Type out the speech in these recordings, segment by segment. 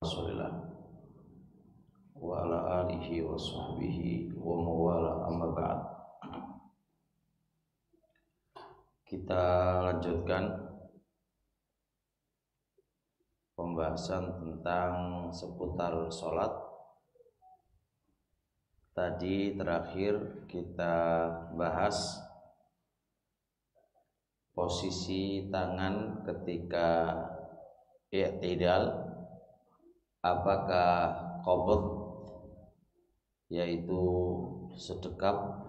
Rasulillah wa ala alihi wa sahbihi wa mawala amma ba'd. Kita lanjutkan pembahasan tentang seputar sholat. Tadi terakhir kita bahas posisi tangan ketika i'tidal, apakah qabd yaitu sedekap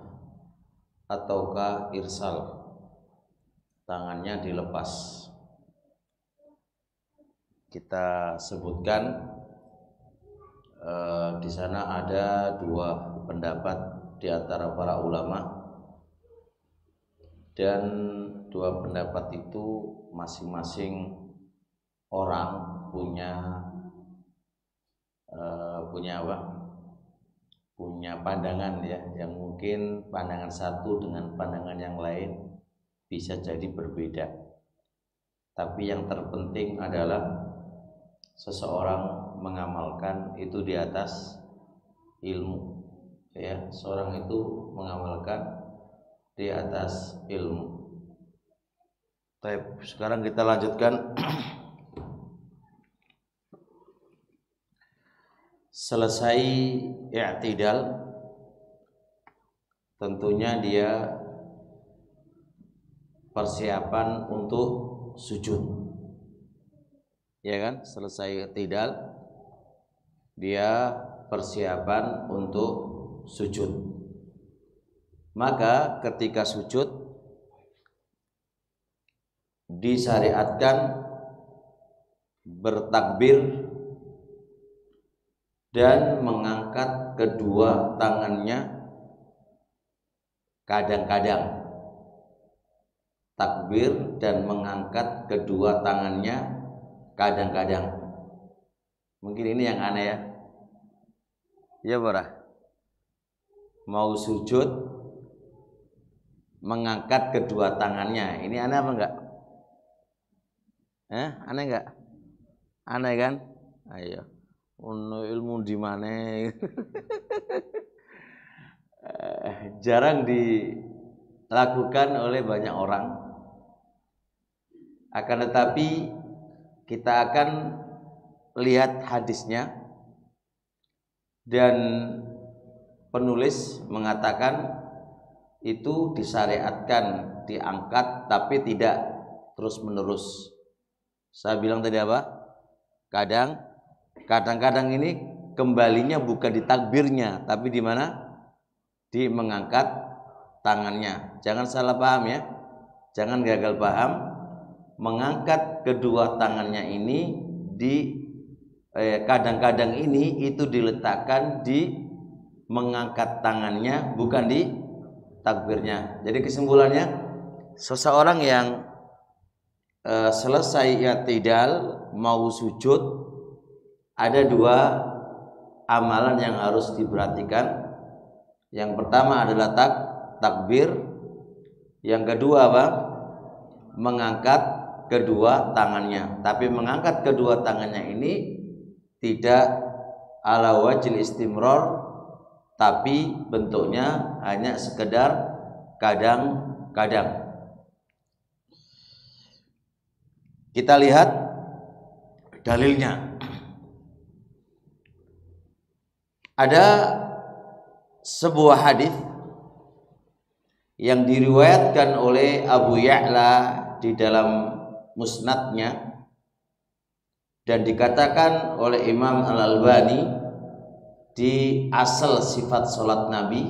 ataukah irsal, tangannya dilepas. Kita sebutkan di sana ada dua pendapat di antara para ulama, dan dua pendapat itu masing-masing orang punya pandangan ya, yang mungkin pandangan satu dengan pandangan yang lain bisa jadi berbeda. Tapi yang terpenting adalah seseorang mengamalkan itu di atas ilmu, ya, seorang itu mengamalkan di atas ilmu. Baik, sekarang kita lanjutkan. Selesai i'tidal, tentunya dia persiapan untuk sujud, ya kan? Selesai i'tidal, dia persiapan untuk sujud. Maka ketika sujud disyariatkan bertakbir dan mengangkat kedua tangannya kadang-kadang. Takbir dan mengangkat kedua tangannya kadang-kadang. Mungkin ini yang aneh ya. Ya Barah, mau sujud mengangkat kedua tangannya, ini aneh apa enggak? Aneh enggak? Aneh kan? Ayo, ilmu di mana? Jarang dilakukan oleh banyak orang. Akan tetapi kita akan lihat hadisnya, dan penulis mengatakan itu disyariatkan diangkat tapi tidak terus-menerus. Saya bilang tadi apa? Kadang-kadang ini kembalinya bukan di takbirnya, tapi di mana? Di mengangkat tangannya. Jangan salah paham ya. Jangan gagal paham. Mengangkat kedua tangannya ini kadang-kadang ini itu diletakkan di mengangkat tangannya, bukan di takbirnya. Jadi kesimpulannya, seseorang yang selesai i'tidal mau sujud, ada dua amalan yang harus diperhatikan. Yang pertama adalah takbir. Yang kedua apa? Mengangkat kedua tangannya. Tapi mengangkat kedua tangannya ini tidak ala wajil istimror, tapi bentuknya hanya sekedar kadang-kadang. Kita lihat dalilnya. Ada sebuah hadis yang diriwayatkan oleh Abu Ya'la di dalam musnadnya, dan dikatakan oleh Imam Al-Albani di asal sifat sholat Nabi.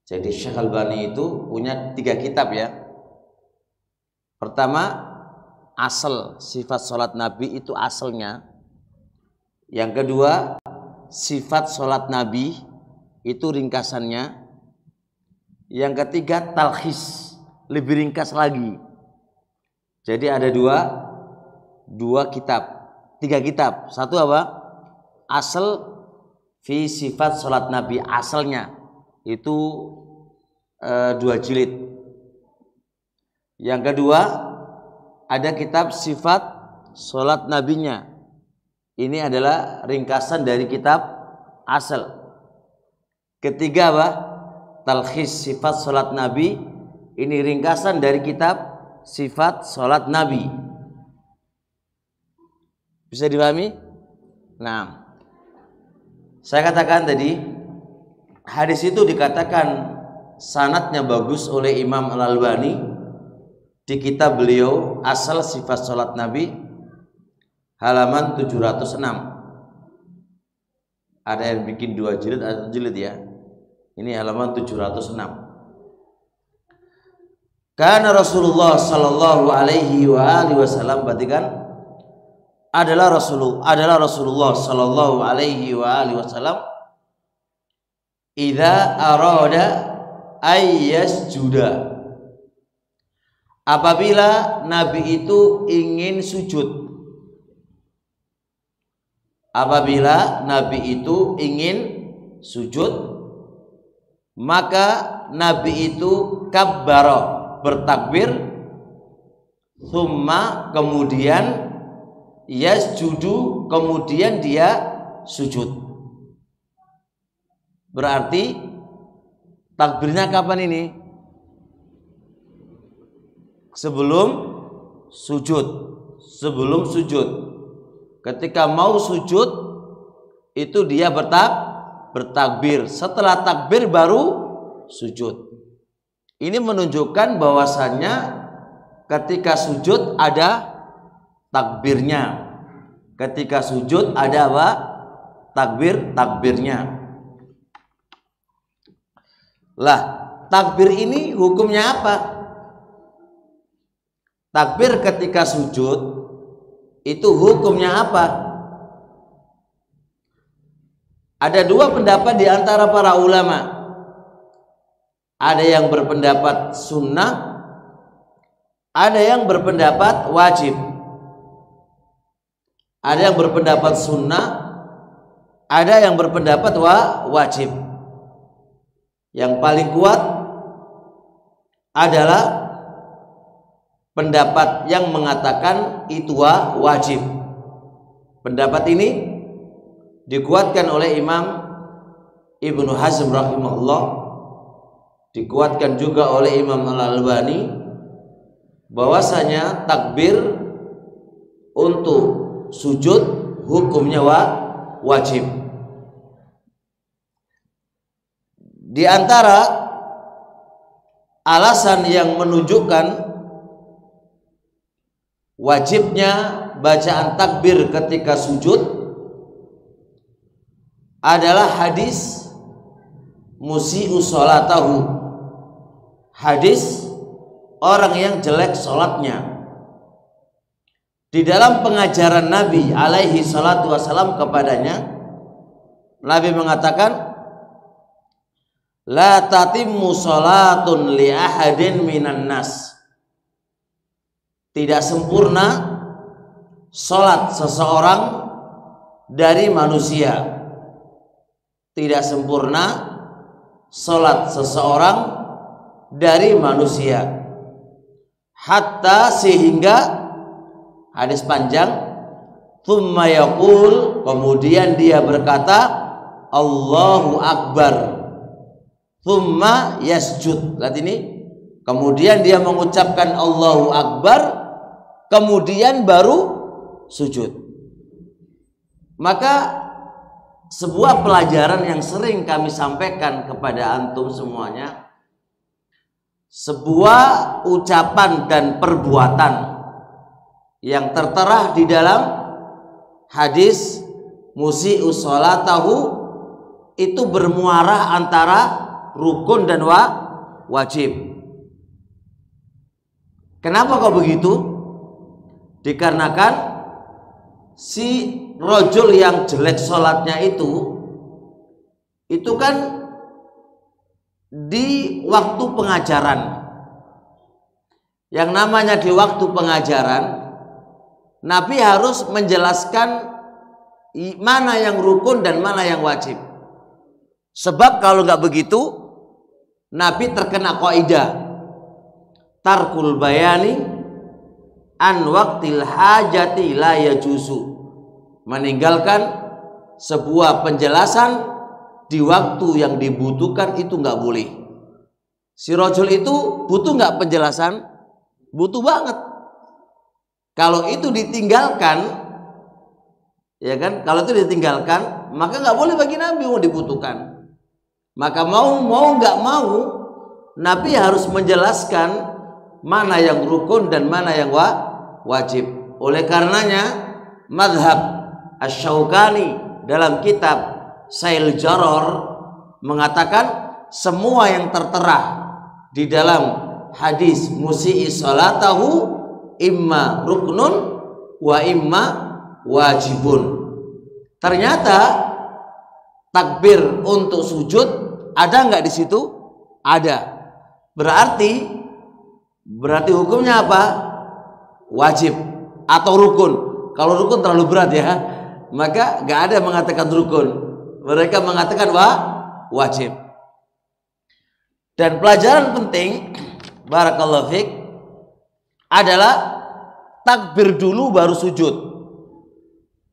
Jadi Syekh Albani itu punya 3 kitab ya. Pertama, asal sifat sholat Nabi itu asalnya. Yang kedua, sifat sholat Nabi itu ringkasannya. Yang ketiga, talkhis, lebih ringkas lagi. Jadi ada dua kitab, 3 kitab. Satu apa? Asal fi sifat sholat Nabi, asalnya itu 2 jilid. Yang kedua ada kitab sifat sholat nabinya, Ini adalah ringkasan dari kitab asal. Ketiga apa? Talkhis sifat salat Nabi. Ini ringkasan dari kitab sifat salat Nabi. Bisa dipahami? Nah, saya katakan tadi, hadis itu dikatakan sanadnya bagus oleh Imam Al-Albani di kitab beliau Asal Sifat Salat Nabi halaman 706. Ada yang bikin 2 jilid atau jilid ya. Ini halaman 706. Karena Rasulullah sallallahu alaihi wa alihi wasallam, berarti kan adalah Rasulullah sallallahu alaihi wa alihi wasallam idza arada ayyasjuda, apabila Nabi itu ingin sujud. Apabila Nabi itu ingin sujud, maka Nabi itu kabbara, bertakbir, thumma, kemudian yasjudu, kemudian dia sujud. Berarti takbirnya kapan ini? Sebelum sujud. Sebelum sujud. Ketika mau sujud itu dia bertakbir. Setelah takbir baru sujud. Ini menunjukkan bahwasannya ketika sujud ada takbirnya. Ketika sujud ada apa? Takbirnya. Lah, takbir ini hukumnya apa? Takbir ketika sujud itu hukumnya apa? Ada 2 pendapat di antara para ulama. Ada yang berpendapat sunnah, ada yang berpendapat wajib. Ada yang berpendapat sunnah, ada yang berpendapat wajib. Yang paling kuat adalah pendapat yang mengatakan itu wajib. Pendapat ini dikuatkan oleh Imam Ibnu Hazm rahimahullah, dikuatkan juga oleh Imam Al-Albani, bahwasanya takbir untuk sujud hukumnya wajib. Di antara alasan yang menunjukkan wajibnya bacaan takbir ketika sujud adalah hadis musii'u sholatahu, hadis orang yang jelek sholatnya. Di dalam pengajaran Nabi alaihi salatu wassalam kepadanya, Nabi mengatakan, la tatimmu sholatun li ahadin minan nas, tidak sempurna sholat seseorang dari manusia. Tidak sempurna sholat seseorang dari manusia. Hatta, sehingga, hadis panjang, thumma yaqul, kemudian dia berkata Allahu Akbar, thumma yasjud. Lihat ini, kemudian dia mengucapkan Allahu Akbar, kemudian baru sujud. Maka sebuah pelajaran yang sering kami sampaikan kepada antum semuanya, sebuah ucapan dan perbuatan yang tertera di dalam hadis musii'u sholatahu itu bermuara antara rukun dan wajib. Kenapa kok begitu? Dikarenakan si rojul yang jelek sholatnya itu kan di waktu pengajaran. Yang namanya di waktu pengajaran, Nabi harus menjelaskan mana yang rukun dan mana yang wajib. Sebab kalau nggak begitu, Nabi terkena kaidah tarkul bayani an waqtil hajati la yajuzu. meninggalkan sebuah penjelasan di waktu yang dibutuhkan itu nggak boleh. Si rojul itu butuh nggak penjelasan? Butuh banget. Kalau itu ditinggalkan, ya kan? Kalau itu ditinggalkan, maka nggak boleh bagi Nabi, mau dibutuhkan. Maka mau nggak mau, Nabi harus menjelaskan mana yang rukun dan mana yang wajib. Oleh karenanya, madhab Asy-Syaukani dalam kitab Sail Jaror mengatakan semua yang tertera di dalam hadis musi'i salatahu imma ruknun wa imma wajibun. Ternyata takbir untuk sujud ada nggak di situ? Ada. Berarti hukumnya apa? Wajib atau rukun. Kalau rukun terlalu berat ya, maka nggak ada yang mengatakan rukun. Mereka mengatakan wajib. Dan pelajaran penting, barakallahu fiik, adalah takbir dulu baru sujud.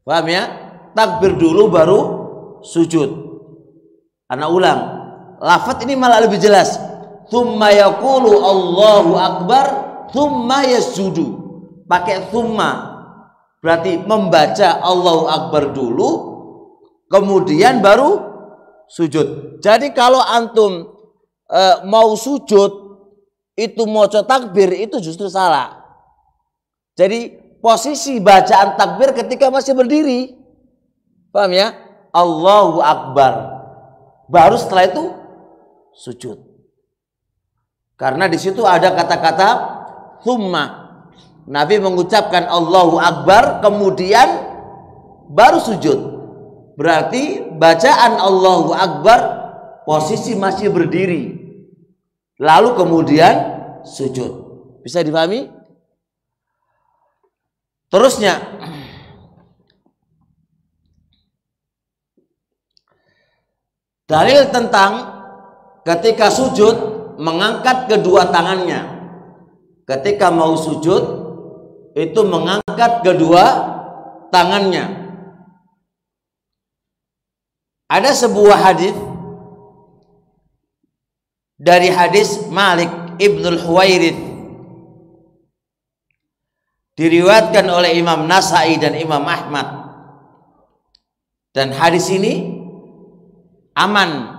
Paham ya? Takbir dulu baru sujud. Ana ulang, lafaz ini malah lebih jelas. Tsumma yaqulu Allahu akbar, tsumma yasjudu. Pakai tsumma. Berarti membaca Allahu akbar dulu, kemudian baru sujud. Jadi kalau antum mau sujud itu maca takbir itu justru salah. Jadi posisi bacaan takbir ketika masih berdiri. Paham ya? Allahu akbar. Baru setelah itu sujud. Karena di situ ada kata-kata tsumma. Nabi mengucapkan Allahu akbar kemudian baru sujud. Berarti bacaan Allahu akbar posisi masih berdiri, lalu kemudian sujud. Bisa dipahami? Terusnya, dalil tentang ketika sujud mengangkat kedua tangannya. Ketika mau sujud itu mengangkat kedua tangannya. Ada sebuah hadis dari hadis Malik Ibnul Huwairits, diriwayatkan oleh Imam Nasai dan Imam Ahmad, dan hadis ini aman.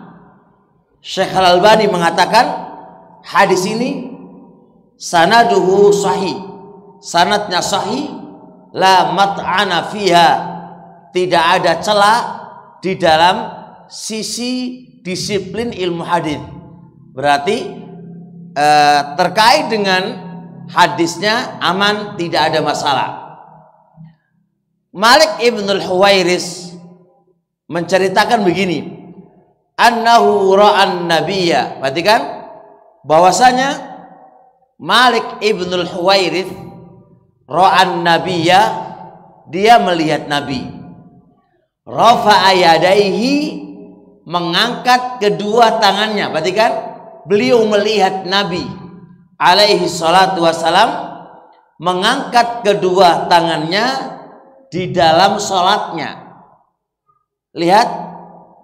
Syekh Al-Albani mengatakan hadis ini sanaduhu sahih, sanadnya sahih, la mat'ana fiha, tidak ada celah di dalam sisi disiplin ilmu hadis. Berarti terkait dengan hadisnya aman, tidak ada masalah. Malik Ibnul Huwairits menceritakan begini, annahu ra'an nabiyya. Perhatikan bahwasanya Malik Ibnul Huwairits ra'an nabiyya, dia melihat Nabi. Rafa'a yadaihi, mengangkat kedua tangannya. Perhatikan, beliau melihat Nabi alaihi salatu wassalam mengangkat kedua tangannya di dalam sholatnya. Lihat,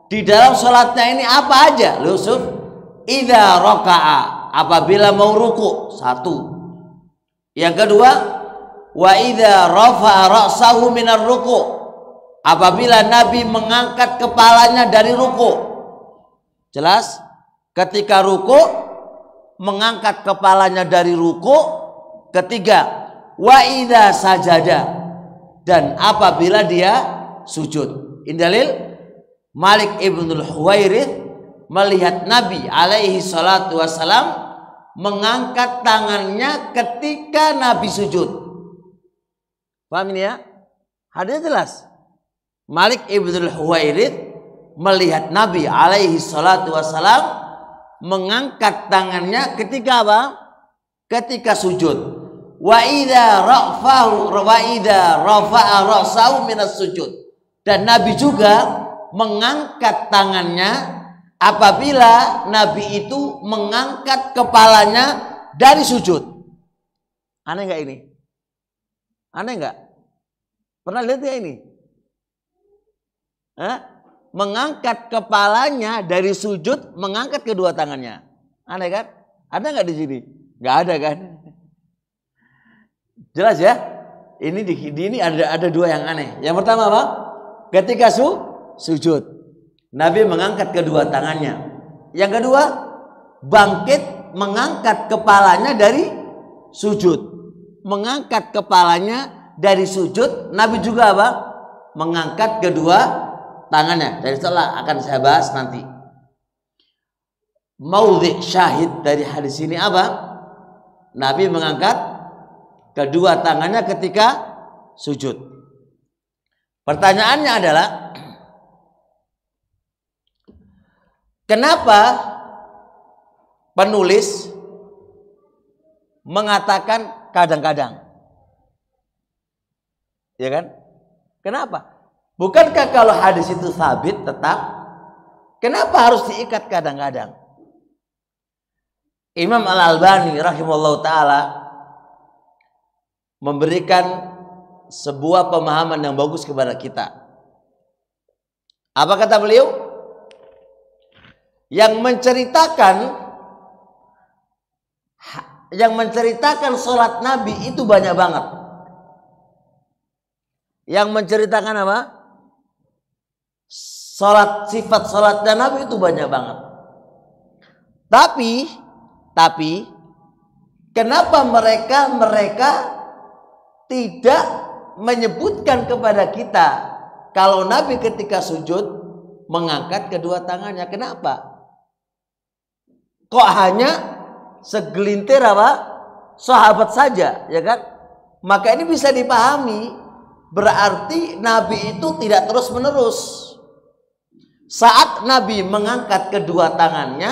di dalam sholatnya ini apa aja? Yusuf, idza raka'a, apabila mau ruku, satu. Yang kedua, wa idza rafa'a ra'sahu minar ruku', apabila Nabi mengangkat kepalanya dari ruku. Jelas? Ketika ruku, mengangkat kepalanya dari ruku. Ketiga, wa idza sajada, dan apabila dia sujud. Ini dalil Malik Ibnul Huwairits melihat Nabi alaihi salatu wassalam mengangkat tangannya ketika Nabi sujud. Paham ini ya? Hadisnya jelas. Malik Ibnul Huwairits melihat Nabi alaihi salatu wassalam mengangkat tangannya ketika apa? Ketika sujud. Wa idza rafa'a ra'sahu minas sujud. Dan Nabi juga mengangkat tangannya apabila Nabi itu mengangkat kepalanya dari sujud. Aneh nggak ini? Aneh nggak? Pernah lihat ya ini? mengangkat kepalanya dari sujud, mengangkat kedua tangannya. Aneh kan? Ada nggak di sini? Nggak ada kan? Jelas ya? Ini di ini ada dua yang aneh. Yang pertama apa? Ketika sujud, Nabi mengangkat kedua tangannya. Yang kedua, bangkit mengangkat kepalanya dari sujud. Mengangkat kepalanya dari sujud, Nabi juga apa? Mengangkat kedua tangannya. Dari setelah akan saya bahas nanti. Maudhi syahid dari hadis ini apa? Nabi mengangkat kedua tangannya ketika sujud. Pertanyaannya adalah, kenapa penulis mengatakan kadang-kadang? Ya kan? Kenapa? Bukankah kalau hadis itu sabit tetap? Kenapa harus diikat kadang-kadang? Imam Al-Albani rahimahullah ta'ala memberikan sebuah pemahaman yang bagus kepada kita. Apa kata beliau? Yang menceritakan sholat Nabi itu banyak banget. Yang menceritakan apa? Sifat sholatnya Nabi itu banyak banget. Tapi kenapa mereka tidak menyebutkan kepada kita kalau Nabi ketika sujud mengangkat kedua tangannya? Kenapa? Kok hanya segelintir apa? Sahabat saja, ya kan? Maka ini bisa dipahami, berarti Nabi itu tidak terus-menerus. Saat Nabi mengangkat kedua tangannya,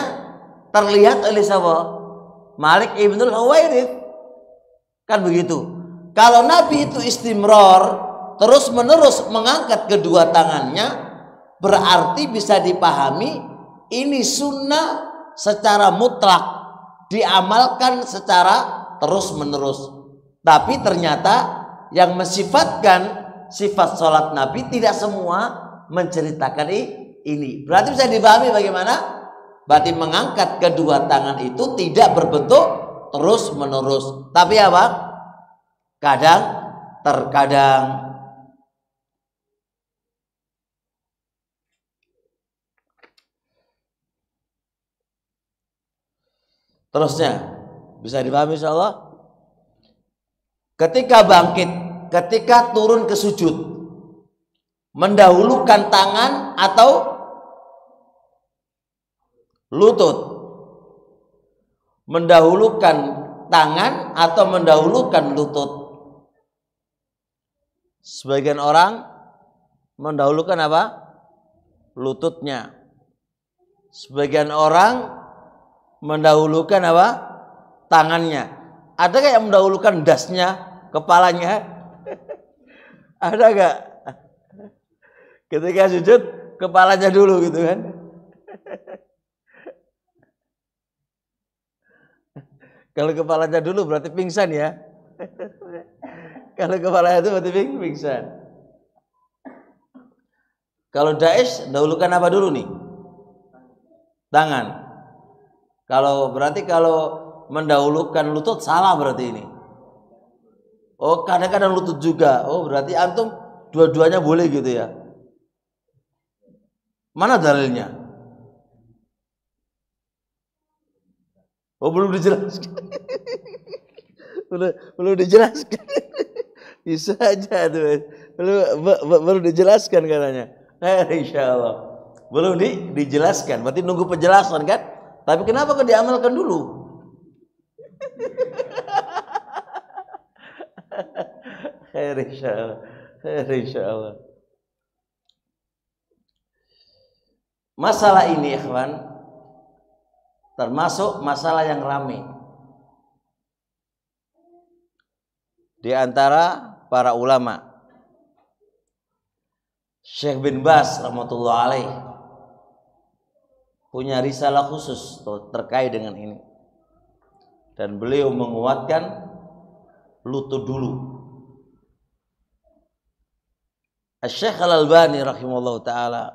terlihat oleh siapa? Malik ibnul Huwairith. Kan begitu. Kalau Nabi itu istimror, terus-menerus mengangkat kedua tangannya, berarti bisa dipahami ini sunnah secara mutlak, diamalkan secara terus-menerus. Tapi ternyata yang mensifatkan sifat sholat Nabi tidak semua menceritakan ini. Berarti bisa dipahami bagaimana? Berarti mengangkat kedua tangan itu tidak berbentuk terus-menerus. Tapi apa? Terkadang. Terusnya bisa dipahami insyaallah. Ketika bangkit, ketika turun ke sujud, mendahulukan tangan atau lutut? Mendahulukan tangan atau mendahulukan lutut? Sebagian orang mendahulukan apa? Lututnya. Sebagian orang mendahulukan apa? Tangannya. Ada gak yang mendahulukan dasnya, kepalanya? Ada gak? Ketika sujud, kepalanya dulu gitu kan? Kalau kepalanya dulu berarti pingsan ya. Kalau kepalanya itu berarti pingsan. Kalau Daesh dahulukan apa dulu nih? Tangan. Kalau mendahulukan lutut salah berarti ini. Oh, kadang-kadang lutut juga. Oh, berarti antum dua-duanya boleh gitu ya. Mana dalilnya? Oh, belum dijelaskan. belum dijelaskan. Bisa aja tuh. Belum dijelaskan katanya. Insyaallah. Belum dijelaskan. Berarti nunggu penjelasan kan? Tapi kenapa kok diamalkan dulu? Insyaallah. Insyaallah. Masalah ini, ikhwan, termasuk masalah yang ramai di antara para ulama. Syekh bin Baz rahmatullah alaih punya risalah khusus terkait dengan ini, dan beliau menguatkan lutut dulu. Syekh Al-Albani rahimahullah ta'ala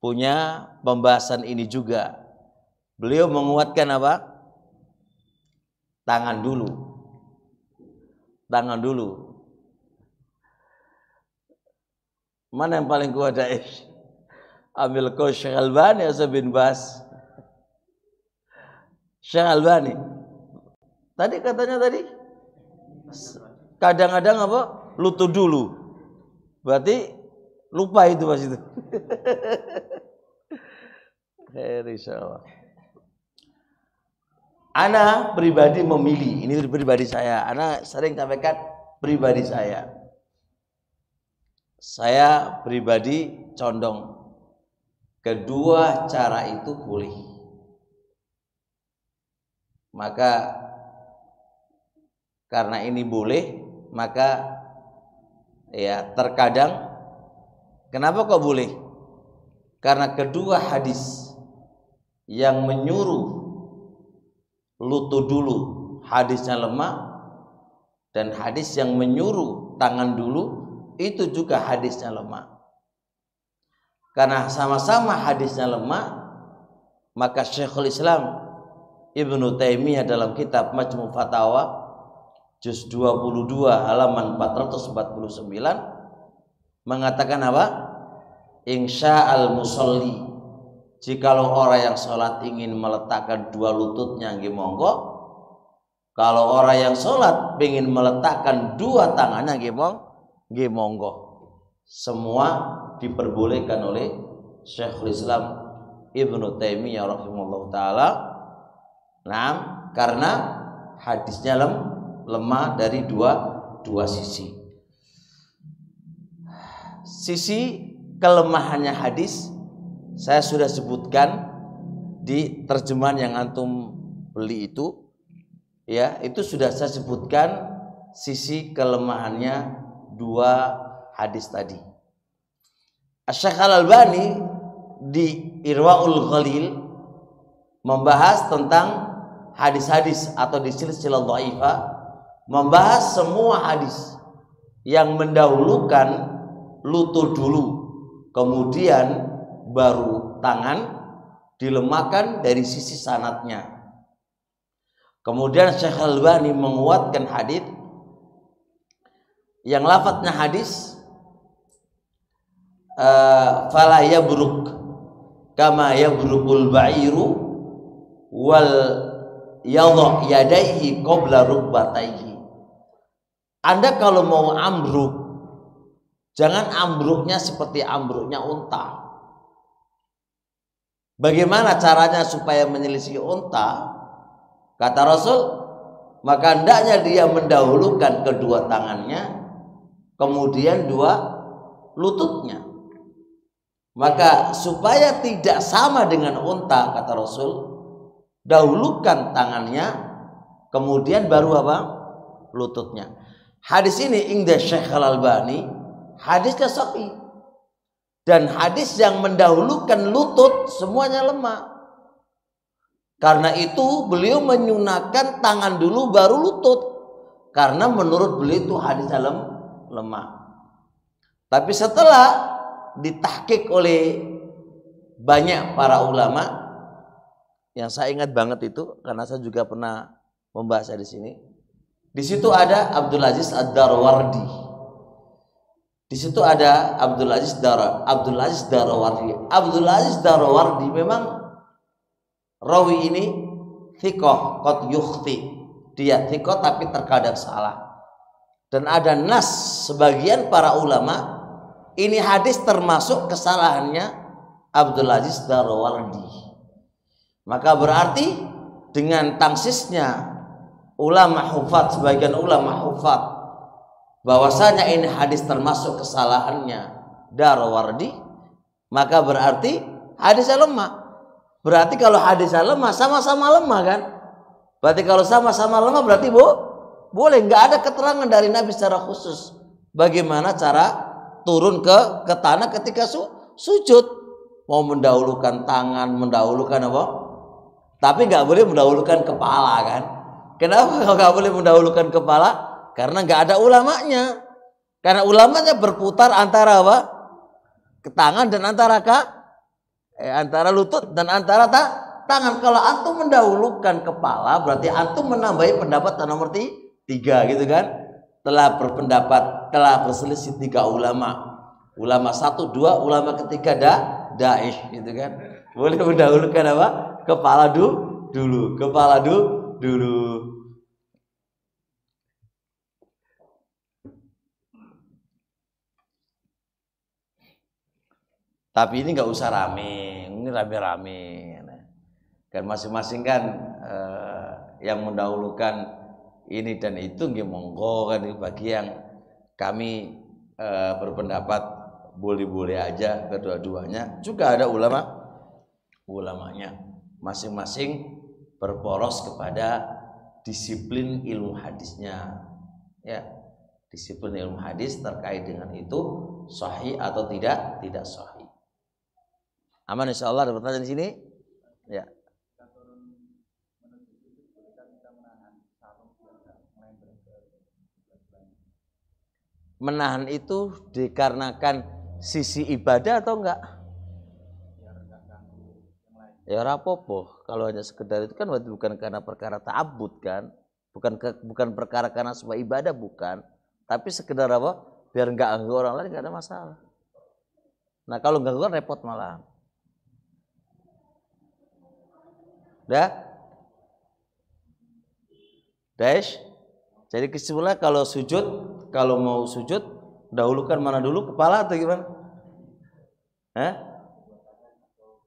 punya pembahasan ini juga. Beliau menguatkan apa? Tangan dulu. Tangan dulu. Mana yang paling kuat, Daesh? Ambil kau Syekh Al-Albani atau bin Bas? Syekh Al-Albani. Tadi katanya tadi kadang-kadang apa? Lutut dulu. Berarti lupa itu pas itu. Insyaallah. Ana pribadi memilih, ini pribadi saya. Ana sering sampaikan pribadi saya. Saya pribadi condong kedua cara itu boleh. Maka karena ini boleh, maka ya terkadang kenapa kok boleh? Karena kedua hadis yang menyuruh lutut dulu hadisnya lemah, dan hadis yang menyuruh tangan dulu itu juga hadisnya lemah. Karena sama-sama hadisnya lemah, maka Syekhul Islam Ibnu Taimiyah dalam kitab Majmu' Fatawa juz 22 halaman 449 mengatakan apa? Insya'al musolli, jikalau orang yang sholat ingin meletakkan dua lututnya nggih monggo. Kalau orang yang sholat ingin meletakkan dua tangannya nggih monggo. Semua diperbolehkan oleh Syekhul Islam Ibnu Taimiyah rahimahullah taala. Nah, karena hadisnya lemah dari dua sisi. Sisi kelemahannya hadis saya sudah sebutkan di terjemahan yang antum beli itu, ya, itu sudah saya sebutkan sisi kelemahannya dua hadis tadi. Syekh Al-Albani di Irwaul Ghalil membahas tentang hadis-hadis atau di silsilah dhaifah, membahas semua hadis yang mendahulukan lutut dulu kemudian baru tangan, dilemahkan dari sisi sanadnya. Kemudian Syekh Al-Albani menguatkan hadis yang lafadznya hadis fala yabruk kama yabrukul ba'iru wal yadha yadaihi qabla rukbataihi. Anda kalau mau ambruk, jangan ambruknya seperti ambruknya unta. Bagaimana caranya supaya menyelisih unta? Kata Rasul, maka hendaknya dia mendahulukan kedua tangannya, kemudian dua lututnya. Maka supaya tidak sama dengan unta, kata Rasul, dahulukan tangannya, kemudian baru apa? Lututnya. Hadis ini inda Syekh Al-Albani hadisnya sahih. Dan hadis yang mendahulukan lutut semuanya lemah. Karena itu beliau menyunahkan tangan dulu baru lutut. Karena menurut beliau itu hadisnya lemah. Tapi setelah ditahqiq oleh banyak para ulama, yang saya ingat banget itu karena saya juga pernah membahasnya di sini. Di situ ada Abdul Aziz Ad-Darwardi. Di situ ada Abdul Aziz Darwardi. Abdul Aziz Darwardi memang rawi ini thiqah qad yukhti. Dia thiqah tapi terkadang salah. Dan ada nas sebagian para ulama, ini hadis termasuk kesalahannya Abdul Aziz Darwardi. Maka berarti dengan tangsisnya ulama hufat, sebagian ulama hufat, bahwasanya ini hadis termasuk kesalahannya Darwardi, maka berarti hadisnya lemah. Berarti kalau hadisnya lemah, sama-sama lemah kan? Berarti kalau sama-sama lemah berarti boleh, nggak ada keterangan dari Nabi secara khusus bagaimana cara turun ke tanah ketika sujud. Mau mendahulukan tangan, mendahulukan apa? Tapi nggak boleh mendahulukan kepala kan? Kenapa nggak boleh mendahulukan kepala? Karena nggak ada ulamanya. Karena ulamanya berputar antara apa? Ke tangan dan antara antara lutut dan antara tangan. Kalau antum mendahulukan kepala, berarti antum menambahi pendapat nomor 3 gitu kan? Telah berselisih 3 ulama. Ulama 1, 2, ulama ketiga Daesh gitu kan. Boleh mendahulukan apa? Kepala dulu. Kepala dulu. Tapi ini nggak usah rame, ini rame-rame. Kan masing-masing kan yang mendahulukan ini dan itu nggih monggo kan, bagi yang kami berpendapat boleh-boleh aja kedua-duanya. Juga ada ulamanya masing-masing berporos kepada disiplin ilmu hadisnya, ya, disiplin ilmu hadis terkait dengan itu sahih atau tidak sahih. Aman insyaallah. Ada pertanyaan di sini? Ya. Menahan itu dikarenakan sisi ibadah atau enggak? Ya rapopo. Kalau hanya sekedar itu kan bukan karena perkara ta'abbud kan, bukan perkara karena sebuah ibadah, bukan. Tapi sekedar apa? Biar enggak ganggu orang lain, enggak ada masalah. Nah kalau ganggu repot malah. Daesh. Jadi kesimpulannya kalau mau sujud dahulukan mana dulu, kepala atau gimana?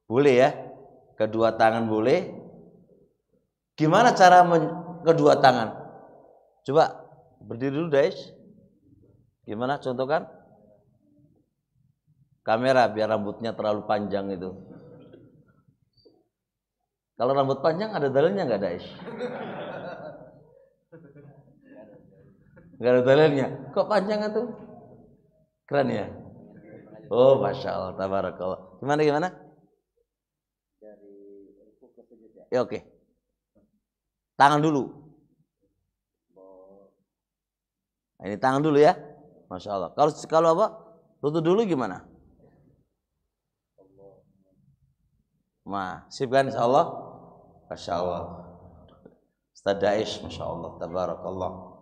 Boleh ya, kedua tangan boleh. Gimana cara kedua tangan? Coba berdiri dulu Daesh. Gimana contohkan? Kamera biar rambutnya terlalu panjang itu. Kalau rambut panjang ada dalilnya nggak Daesh? Nggak ada dalilnya. Kok panjang itu? Keren ya? Oh, masya Allah, tabarakallah. Gimana? Ya oke. Tangan dulu. Nah, ini tangan dulu ya. Masya Allah. Kalau apa? Lutut dulu gimana? Sip kan insya Allah? Masya Allah. Ustaz Daesh, masya Allah, tabarakallah.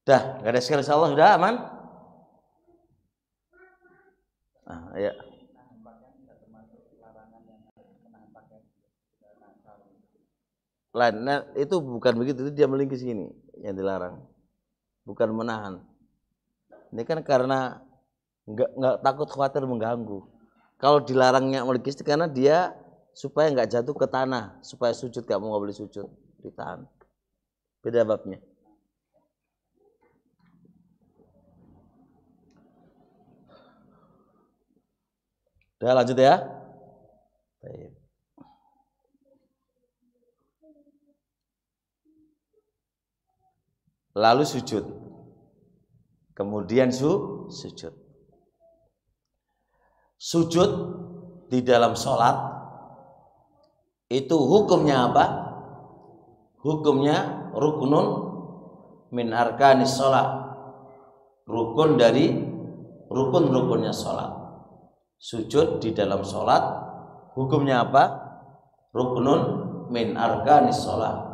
Dah, gak ada sekali insya Allah, sudah aman? Ya. Nah, itu bukan begitu, itu dia melingkis sini yang dilarang, bukan menahan. Ini kan karena nggak takut khawatir mengganggu. Kalau dilarangnya melingkis itu karena dia supaya nggak jatuh ke tanah, supaya sujud nggak boleh sujud, ditahan. Beda babnya. Udah lanjut ya. Baik. Lalu sujud. Kemudian sujud. Sujud di dalam sholat itu hukumnya apa? Hukumnya rukunun min arkanis sholat. Rukun dari rukun-rukunnya sholat. Sujud di dalam sholat hukumnya apa? Rukunun min arkanis sholat.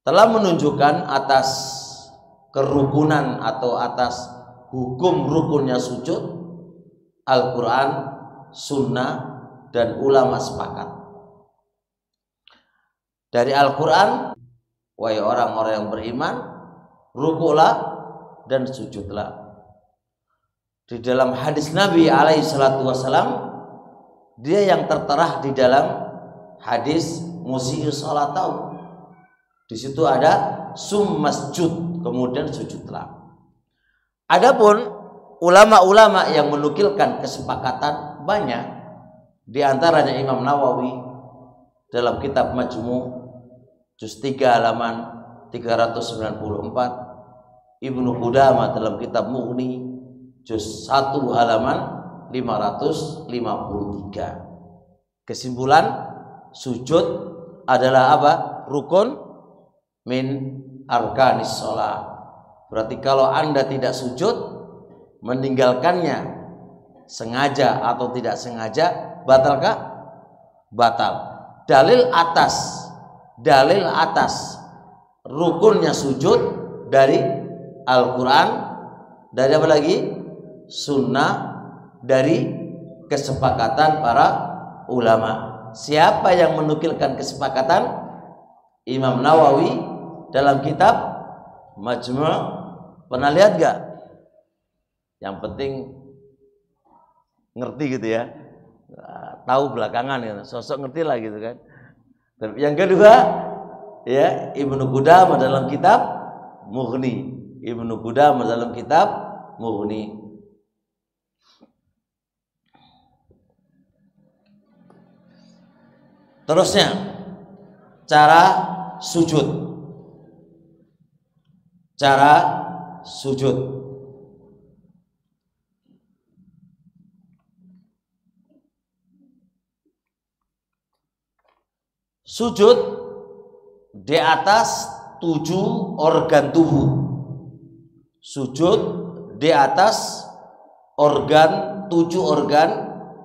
Telah menunjukkan atas kerukunan atau atas hukum rukunnya sujud Al-Quran, Sunnah, dan ulama sepakat. Dari Al-Quran, wahai orang-orang yang beriman, rukuklah dan sujudlah. Di dalam hadis Nabi alaihi salatu wassalam, dia yang tertera di dalam hadis musi'i salatau. Di situ ada masjud, kemudian sujudlah. Adapun ulama-ulama yang menukilkan kesepakatan banyak, di antaranya Imam Nawawi dalam kitab Majmu' juz 3 halaman 394, Ibnu Qudamah dalam kitab Mughni juz 1 halaman 553. Kesimpulan, sujud adalah apa? Rukun min arkanis sholat. Berarti kalau Anda tidak sujud, meninggalkannya sengaja atau tidak sengaja, batalkah? Batal. Dalil atas rukunnya sujud dari Al-Quran, dari apa lagi? Sunnah, dari kesepakatan para ulama. Siapa yang menukilkan kesepakatan? Imam Nawawi dalam kitab Majmu'. Pernah lihat gak? Yang penting ngerti gitu ya, tahu belakangan ya, sosok ngerti lah gitu kan. Yang kedua ya, Ibnu Qudamah dalam kitab Mughni. Ibnu Qudamah dalam kitab Mughni. Terusnya cara sujud. Sujud di atas 7 organ tubuh. Sujud di atas 7 organ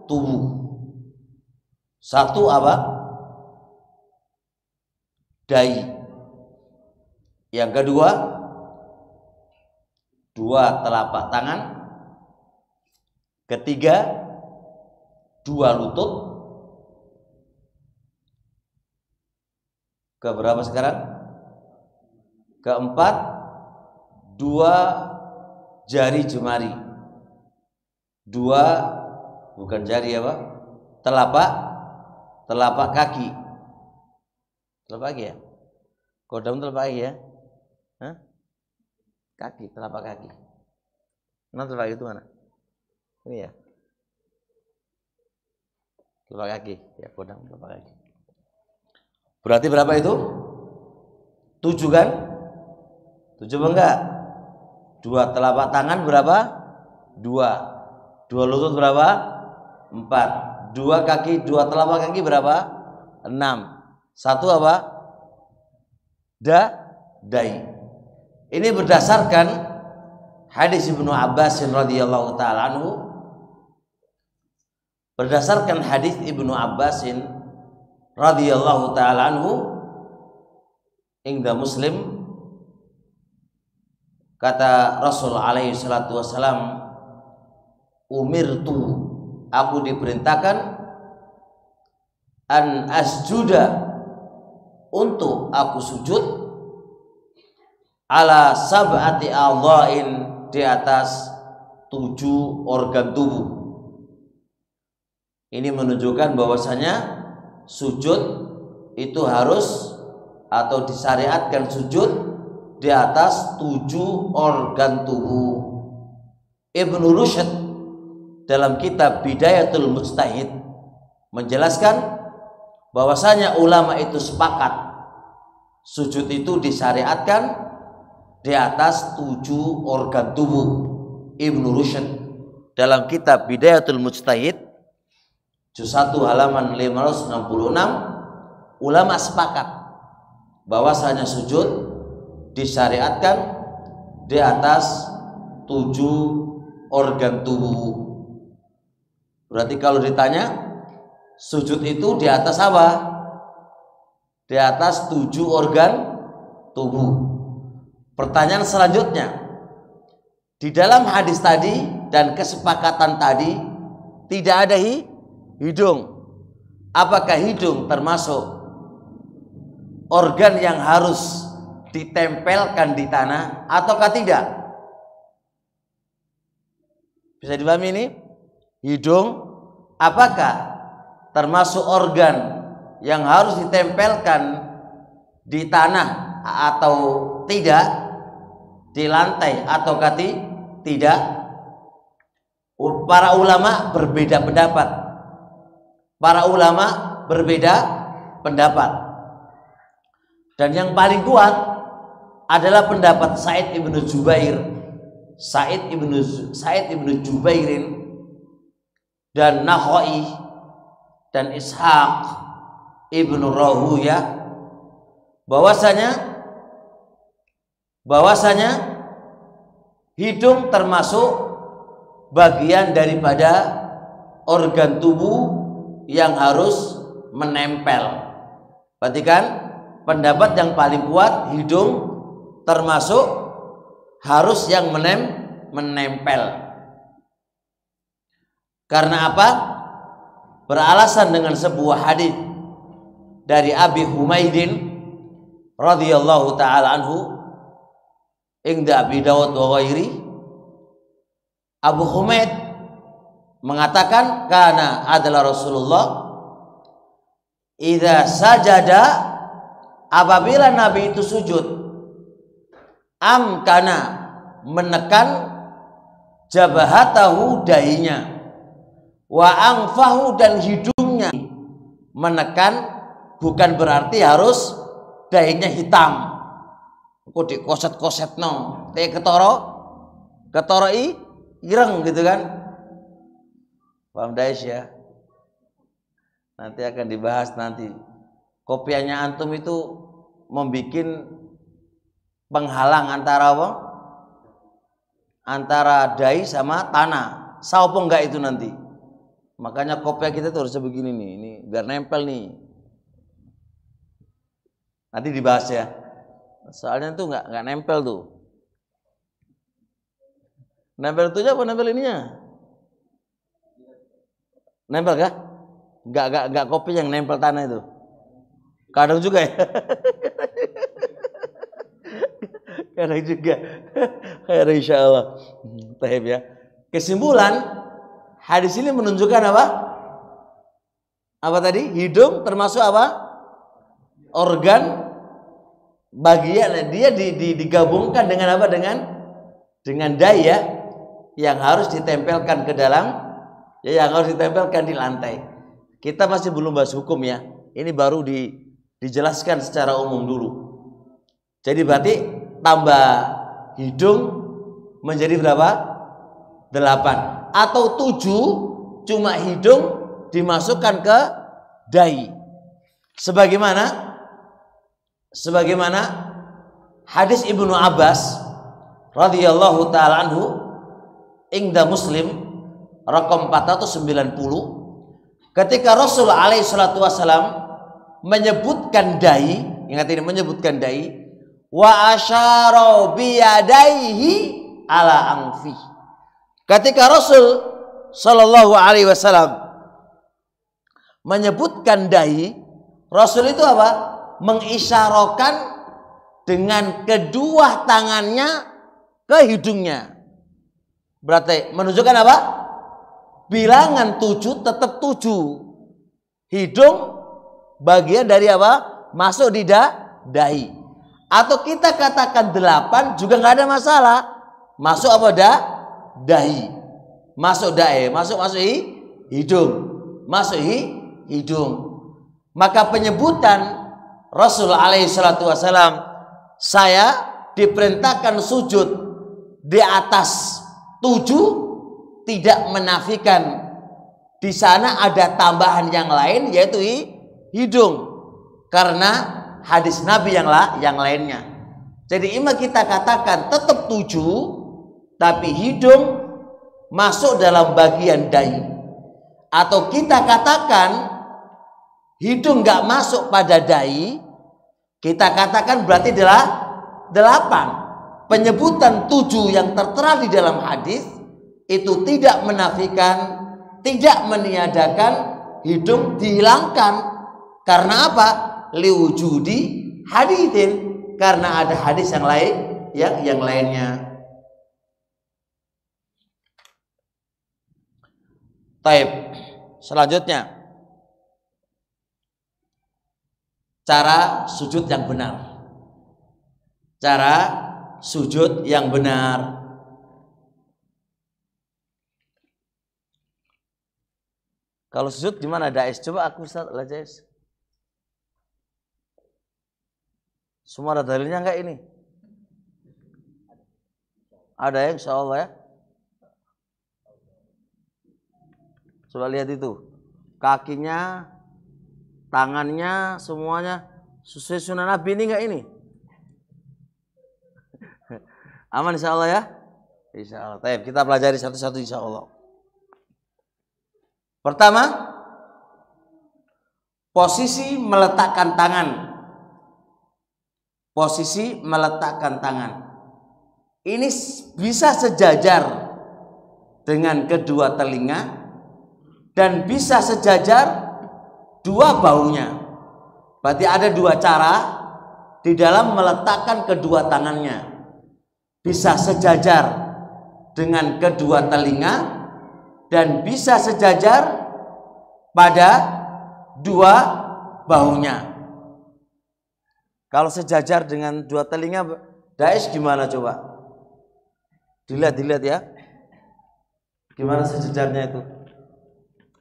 tubuh. Satu apa? Dahi. Yang kedua, 2 telapak tangan. Ketiga, 2 lutut. Keberapa sekarang? Keempat, 2 jari jemari. 2 bukan jari apa? Telapak kaki. Telapak kaki ya? Kodam telapak kaki ya? Hah? Kaki, telapak kaki. Mana telapak kaki itu mana? Ini ya? Telapak kaki. Ya, kodam telapak kaki. Berarti berapa itu? 7 kan? 7 enggak? 2 telapak tangan berapa? 2 lutut berapa? 4. 2 kaki, 2 telapak kaki berapa? 6. 1 apa? Dahi. Ini berdasarkan hadis Ibnu Abbas radhiyallahu taala anhu. Berdasarkan hadis Ibnu Abbas radhiyallahu taala anhu, inda Muslim, kata Rasul alaihi salatu wasalam, umirtu, aku diperintahkan, an asjuda, untuk aku sujud, ala sab'ati a'dha'in, di atas 7 organ tubuh. Ini menunjukkan bahwasanya sujud itu harus atau disyariatkan sujud di atas 7 organ tubuh. Ibnu Rushd dalam kitab Bidayatul Mujtahid menjelaskan bahwasanya ulama itu sepakat sujud itu disyariatkan di atas 7 organ tubuh. Ibnu Rushd dalam kitab Bidayatul Mujtahid juz 1 halaman 566, ulama sepakat bahwasanya sujud disyariatkan di atas 7 organ tubuh. Berarti kalau ditanya sujud itu di atas apa? Di atas 7 organ tubuh. Pertanyaan selanjutnya, di dalam hadis tadi dan kesepakatan tadi tidak ada hidung. Apakah hidung termasuk organ yang harus ditempelkan di tanah ataukah tidak? Bisa dipahami ini? Hidung apakah termasuk organ yang harus ditempelkan di tanah atau tidak, di lantai ataukah tidak? Para ulama berbeda pendapat. Dan yang paling kuat adalah pendapat Sa'id ibnu Jubairin dan Nakhai dan Ishaq ibnu Rahuyah, bahwasanya bahwasanya hidung termasuk bagian daripada organ tubuh yang harus menempel. Perhatikan, pendapat yang paling kuat, hidung termasuk harus yang menempel. Karena apa? Beralasan dengan sebuah hadis dari Abi Humaidin radhiyallahu taala anhu inda Abi Dawud wa ghairi. Abu Humaid mengatakan kana adalah Rasulullah idza sajada, apabila Nabi itu sujud, amkana menekan jabahatahu, dahinya, wa angfahu dan hidungnya. Menekan bukan berarti harus dahinya hitam. Kok dikoset-koset no, te ketoroi ireng gitu kan. Paham Daesh ya? Nanti akan dibahas nanti. Kopiahnya antum itu membuat penghalang antara apa? Antara dai sama tanah. Sao enggak itu nanti. Makanya kopiah kita tuh harus begini nih, ini biar nempel nih. Nanti dibahas ya. Soalnya tuh nggak nempel tuh. Nempel itu apa nempel ininya? Nempel kah? Nggak kopi yang nempel tanah itu. Kadang juga ya. Kadang juga. Khair insyaallah. Baik ya. Kesimpulan hadis ini menunjukkan apa? Apa tadi? Hidung termasuk apa? Organ bagian dia digabungkan dengan apa? Dengan daya yang harus ditempelkan ke dalam, ya, yang harus ditempelkan di lantai. Kita masih belum bahas hukum ya. Ini baru dijelaskan secara umum dulu. Jadi berarti tambah hidung menjadi berapa? 8 atau 7, cuma hidung dimasukkan ke dahi. Sebagaimana hadis Ibnu Abbas radhiyallahu taala anhu ingda Muslim rakam 490, ketika Rasul alaihi salatu wasalam menyebutkan dahi, ingat ini, menyebutkan dahi, wa asyara biyadaihi ala anfi. Ketika Rasul sallallahu alaihi wasallam menyebutkan dahi, Rasul itu apa? Mengisyarakan dengan kedua tangannya ke hidungnya. Berarti menunjukkan apa? Bilangan 7 tetap 7. Hidung bagian dari apa? Masuk di dahi. Atau kita katakan 8 juga nggak ada masalah. Masuk apa dahi. Masuk dahi, masuk hidung. Masuk hidung. Maka penyebutan Rasul alaihi salatu wasalam, saya diperintahkan sujud di atas 7, tidak menafikan di sana ada tambahan yang lain, yaitu hidung, karena hadis Nabi yang lainnya. Jadi imam kita katakan tetap 7, tapi hidung masuk dalam bagian dahi, atau kita katakan hidung nggak masuk pada dahi, kita katakan berarti adalah 8. Penyebutan 7 yang tertera di dalam hadis itu tidak menafikan, tidak meniadakan hidung dihilangkan. Karena apa? Liwujudi haditsin, karena ada hadis yang lain, yang lainnya. Taib. Selanjutnya, cara sujud yang benar. Cara sujud yang benar. Kalau sujud gimana Dais? Coba aku Ustaz Dais. Semua ada dalilnya enggak ini? Ada ya, insyaallah ya. Coba lihat itu. Kakinya, tangannya, semuanya sesuai sunnah Nabi ini enggak ini? Aman insya Allah ya. Insya Allah. Baik, kita pelajari satu-satu insya Allah. Pertama, posisi meletakkan tangan. Posisi meletakkan tangan. Ini bisa sejajar dengan kedua telinga dan bisa sejajar dua bahunya. Berarti ada dua cara di dalam meletakkan kedua tangannya. Bisa sejajar dengan kedua telinga dan bisa sejajar pada dua bahunya. Kalau sejajar dengan dua telinga, Daesh gimana coba? Dilihat ya. Gimana sejajarnya itu?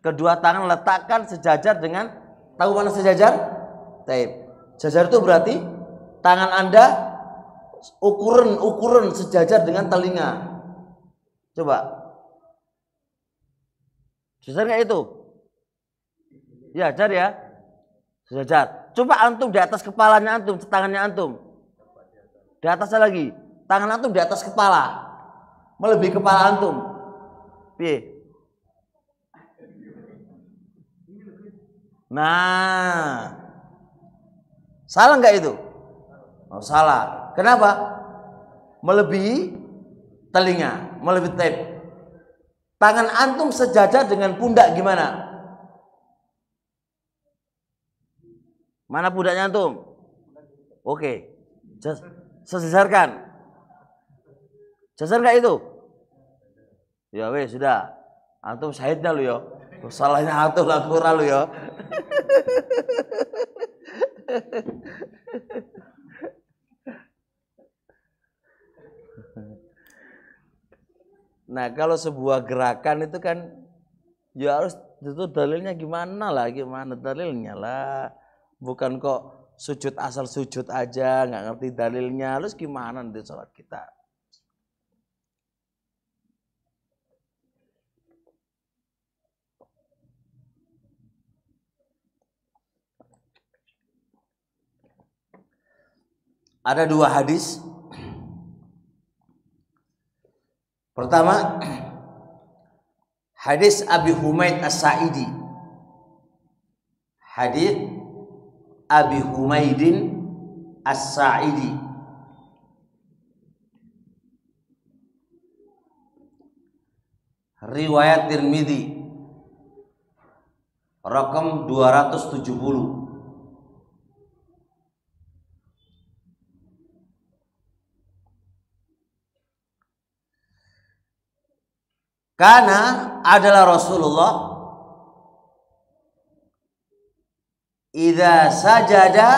Kedua tangan letakkan sejajar dengan, tahu mana sejajar? Taib. Sejajar itu berarti tangan Anda ukuran sejajar dengan telinga. Coba. Sejajar nggak itu? Ya, sejajar ya. Sejajar. Coba antum di atas kepalanya antum, tangannya antum. Di atasnya lagi. Tangan antum di atas kepala. Melebihi kepala antum. Piye? Nah. Salah nggak itu? Oh, salah. Kenapa? Melebihi telinga, melebihi tape. Tangan antum sejajar dengan pundak gimana? Mana pundaknya antum? Oke. Sejajarkan. Jajar nggak itu? Ya weh sudah. Antum syahidnya lu ya. Salahnya antum lah kurang lu ya. Nah kalau sebuah gerakan itu kan ya harus itu dalilnya gimana dalilnya lah, bukan kok sujud asal sujud aja nggak ngerti dalilnya, harus gimana nanti sholat kita. Ada dua hadis. Pertama, hadis Abi Humaid As-Sa'idi. Hadis Abi Humaidin As-Sa'idi. Riwayat Tirmidzi. Rakam 270. Karena adalah Rasulullah idza sajada,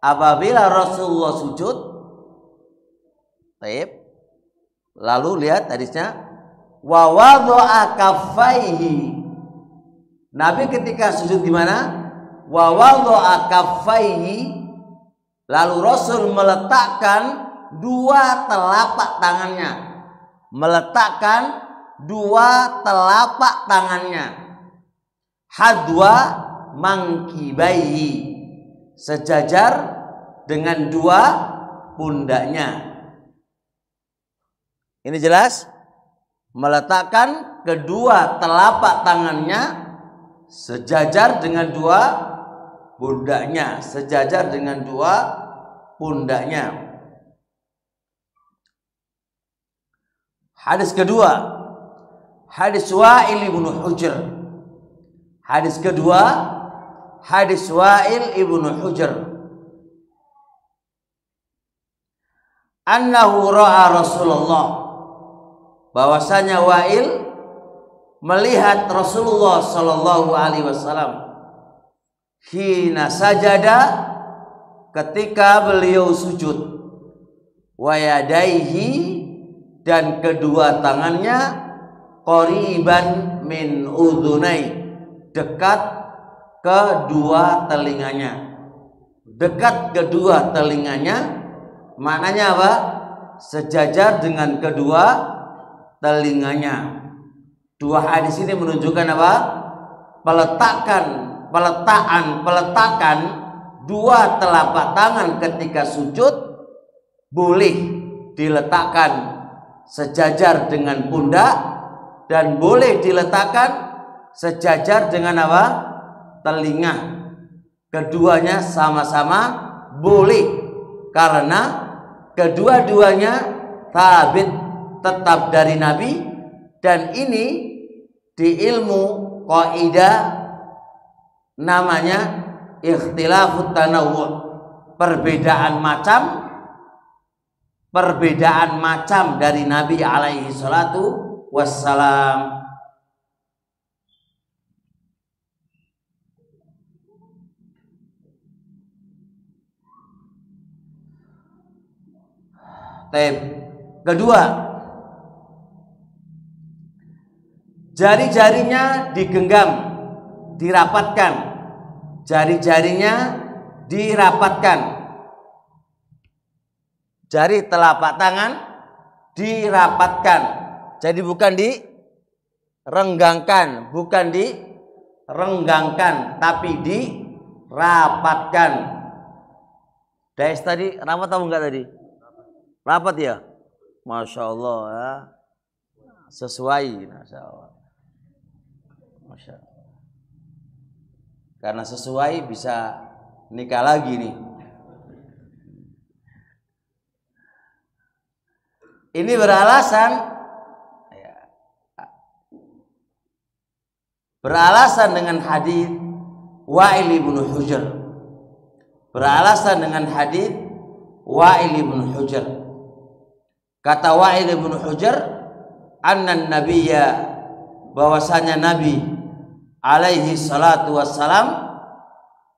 apabila Rasulullah sujud, taib, lalu lihat hadisnya, wa wadha'a kaffaihi. Nabi ketika sujud gimana? Wa wadha'a kaffaihi, lalu Rasul meletakkan dua telapak tangannya. Meletakkan dua telapak tangannya, hadwa mangkibaihi, sejajar dengan dua pundaknya. Ini jelas? Meletakkan kedua telapak tangannya sejajar dengan dua pundaknya, sejajar dengan dua pundaknya. Hadis kedua, hadis Wa'il ibnu Hujr. Hadis kedua, hadis Wa'il ibnu Hujr. Annahu ra'a Rasulullah, bahwasanya Wa'il melihat Rasulullah sallallahu alaihi wasallam hina sajada, ketika beliau sujud, wa yadaihi, dan kedua tangannya, qoriban min udhunai, dekat kedua telinganya. Dekat kedua telinganya maknanya apa? Sejajar dengan kedua telinganya. Dua hadis ini menunjukkan apa? Peletakan dua telapak tangan ketika sujud boleh diletakkan sejajar dengan pundak dan boleh diletakkan sejajar dengan apa? Telinga. Keduanya sama-sama boleh karena kedua-duanya tabit tetap dari Nabi, dan ini di ilmu kaidah namanya ikhtilafut tanawwu', perbedaan macam dari Nabi alaihi salatu wassalam. Kedua, jari-jarinya digenggam, dirapatkan. Jari-jarinya dirapatkan. Jari telapak tangan dirapatkan. Jadi bukan direnggangkan, tapi dirapatkan. Dais tadi rapat atau enggak tadi? Rapat ya? Masya Allah ya. Sesuai, Masya Allah. Masya Allah. Karena sesuai bisa nikah lagi nih. Ini beralasan dengan hadis Wa'il bin Hujr. Beralasan dengan hadis Wa'il bin Hujr. Kata Wa'il bin Hujr, annan nabiyya, bahwasanya Nabi alaihi salatu wassalam,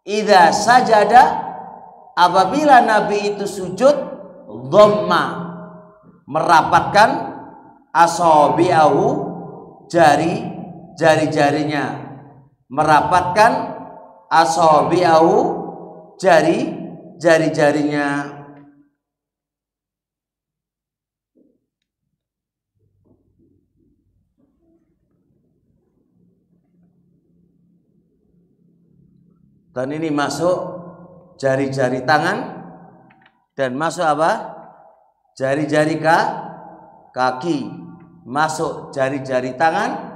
idza sajada, apabila Nabi itu sujud, dhamma, merapatkan asabi'ahu, jari-jarinya, merapatkan asabi'ahu, jari-jarinya. Dan ini masuk jari-jari tangan dan masuk apa? Jari-jari kaki. Masuk jari-jari tangan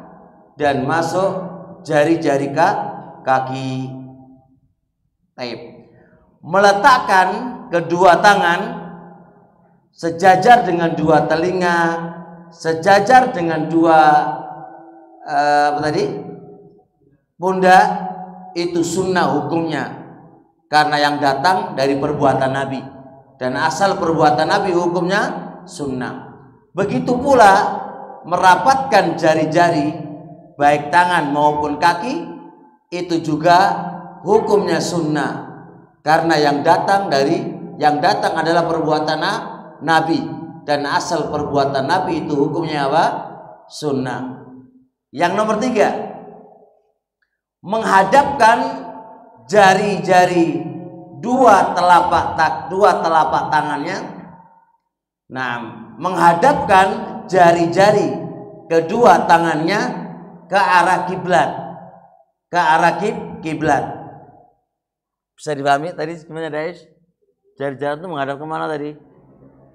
dan masuk jari-jari kaki. Taib. Meletakkan kedua tangan sejajar dengan dua telinga, sejajar dengan dua pundak, itu sunnah hukumnya, karena yang datang dari perbuatan Nabi, dan asal perbuatan Nabi hukumnya sunnah. Begitu pula merapatkan jari-jari baik tangan maupun kaki, itu juga hukumnya sunnah, karena yang datang adalah perbuatan Nabi, dan asal perbuatan Nabi itu hukumnya apa? Sunnah. Yang nomor 3, menghadapkan jari-jari dua telapak tangannya. Nah, menghadapkan jari-jari kedua tangannya ke arah kiblat. Bisa dipahami tadi sebenarnya, Dais? Jari-jari itu menghadap kemana tadi?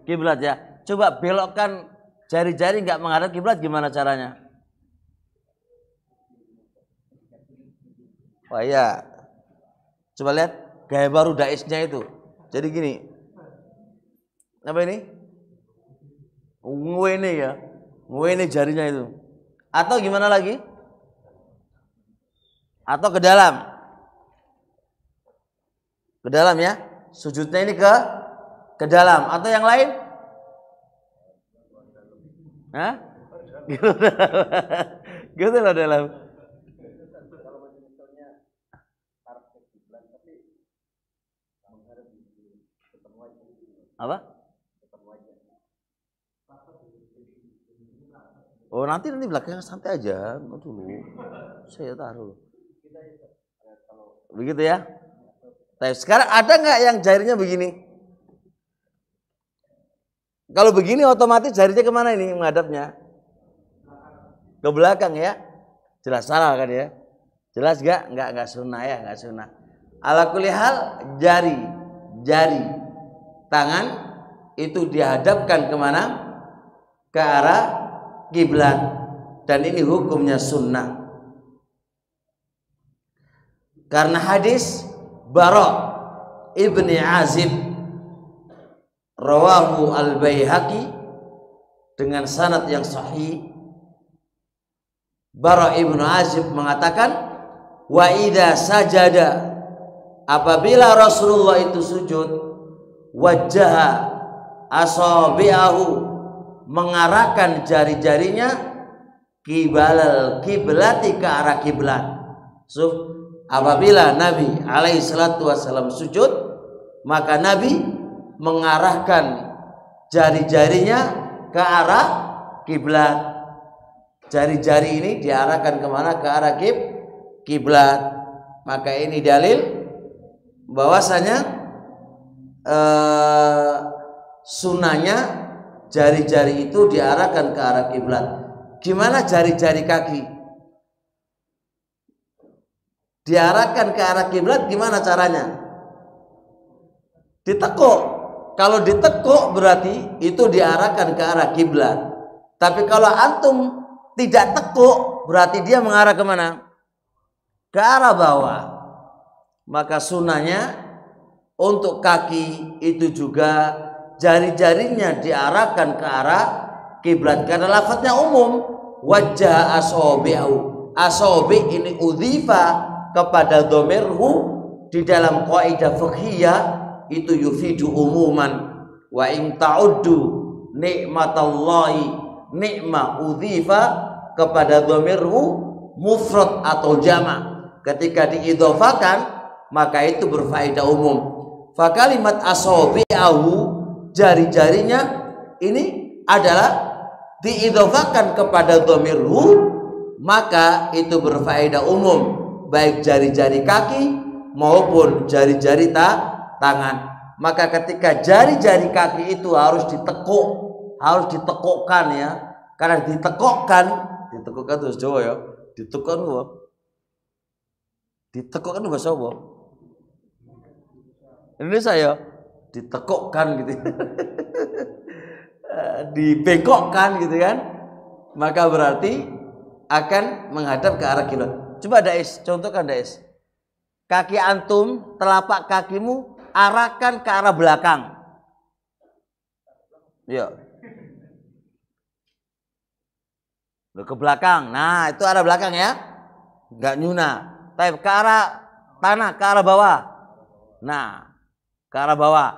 Kiblat ya. Coba belokkan jari-jari nggak menghadap kiblat, gimana caranya? Wah ya, coba lihat gaya baru Daisnya itu. Jadi gini, apa ini? Ngwene ya, ngwene jarinya itu. Atau gimana lagi? Atau ke dalam ya. Sujudnya ini ke dalam. Atau yang lain? Hah? Gitu loh dalam. Apa? Oh nanti belakangnya santai aja dulu. Saya taruh. Begitu ya. Tapi sekarang ada nggak yang jarinya begini? Kalau begini otomatis jarinya kemana ini menghadapnya? Ke belakang ya. Jelas salah kan ya? Jelas nggak? Nggak sunnah ya, nggak sunnah. Ala kulli hal, jari tangan itu dihadapkan kemana? Ke arah kiblat, dan ini hukumnya sunnah. Karena hadis Bara ibni Azib rawahu al-Baihaqi dengan sanad yang sahih. Bara ibnu Azib mengatakan, wa idza sajada, apabila Rasulullah itu sujud, wajjaha asabi'ahu, mengarahkan jari-jarinya, kibalal kiblati, ke arah kiblat. So, apabila Nabi alaihi salatu wasallam sujud, maka Nabi mengarahkan jari-jarinya ke arah kiblat. Jari-jari ini diarahkan kemana? Ke arah kiblat. Maka ini dalil bahwasanya sunahnya jari-jari itu diarahkan ke arah kiblat. Gimana jari-jari kaki diarahkan ke arah kiblat? Gimana caranya? Ditekuk. Kalau ditekuk berarti itu diarahkan ke arah kiblat. Tapi kalau antum tidak tekuk, berarti dia mengarah kemana? Ke arah bawah. Maka sunahnya untuk kaki itu juga jari-jarinya diarahkan ke arah kiblat, karena lafadznya umum, wajah asobi'u. Asobi ini udhifa kepada domirhu. Di dalam kaidah fiqhiyah itu yufidu umuman. Wa in ta'uddu nikmatallahi nikma udhifa kepada domirhu mufrad atau jama'. Ketika diidhofakan maka itu berfaedah umum. Fa kalimat asabi'ahu, jari-jarinya ini adalah diidhofakan kepada domirhu, maka itu berfaedah umum, baik jari-jari kaki maupun jari-jari tangan. Maka ketika jari-jari kaki itu harus ditekuk, harus ditekukkan ya. Karena ditekukkan terus Jawa ya, ditekukkan gua. Ditekukkan bahasa apa? Indonesia ya, ditekukkan gitu. Dibengkokkan gitu kan. Maka berarti akan menghadap ke arah kiblat. Coba Dais, contohkan Dais. Kaki antum, telapak kakimu arahkan ke arah belakang. Ya. Ke belakang. Nah, itu arah belakang ya. Enggak nyuna. Tapi ke arah tanah, ke arah bawah. Nah, ke arah bawah.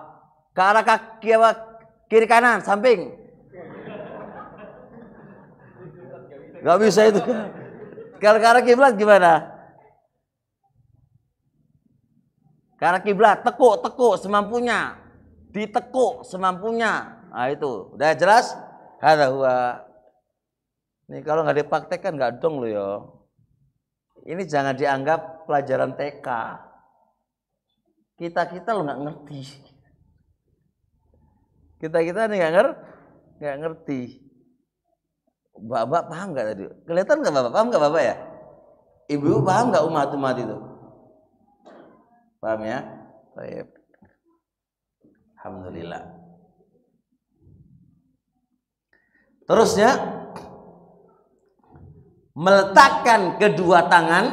Ke arah kaki apa? Kiri kanan, samping. Enggak bisa itu. Kalau ke arah kiblat gimana? Ke arah kiblat, tekuk semampunya. Ditekuk semampunya. Nah, itu. Udah jelas? Hadza huwa. Nih kalau nggak dipraktekkan nggak dong lo ya. Ini jangan dianggap pelajaran TK. Kita lo nggak ngerti. Kita nih nggak ngerti. Bapak paham nggak tadi? Kelihatan nggak bapak? Paham nggak bapak ya? Ibu paham nggak umat itu? Paham ya? Baik. Alhamdulillah. Terusnya, meletakkan kedua tangan,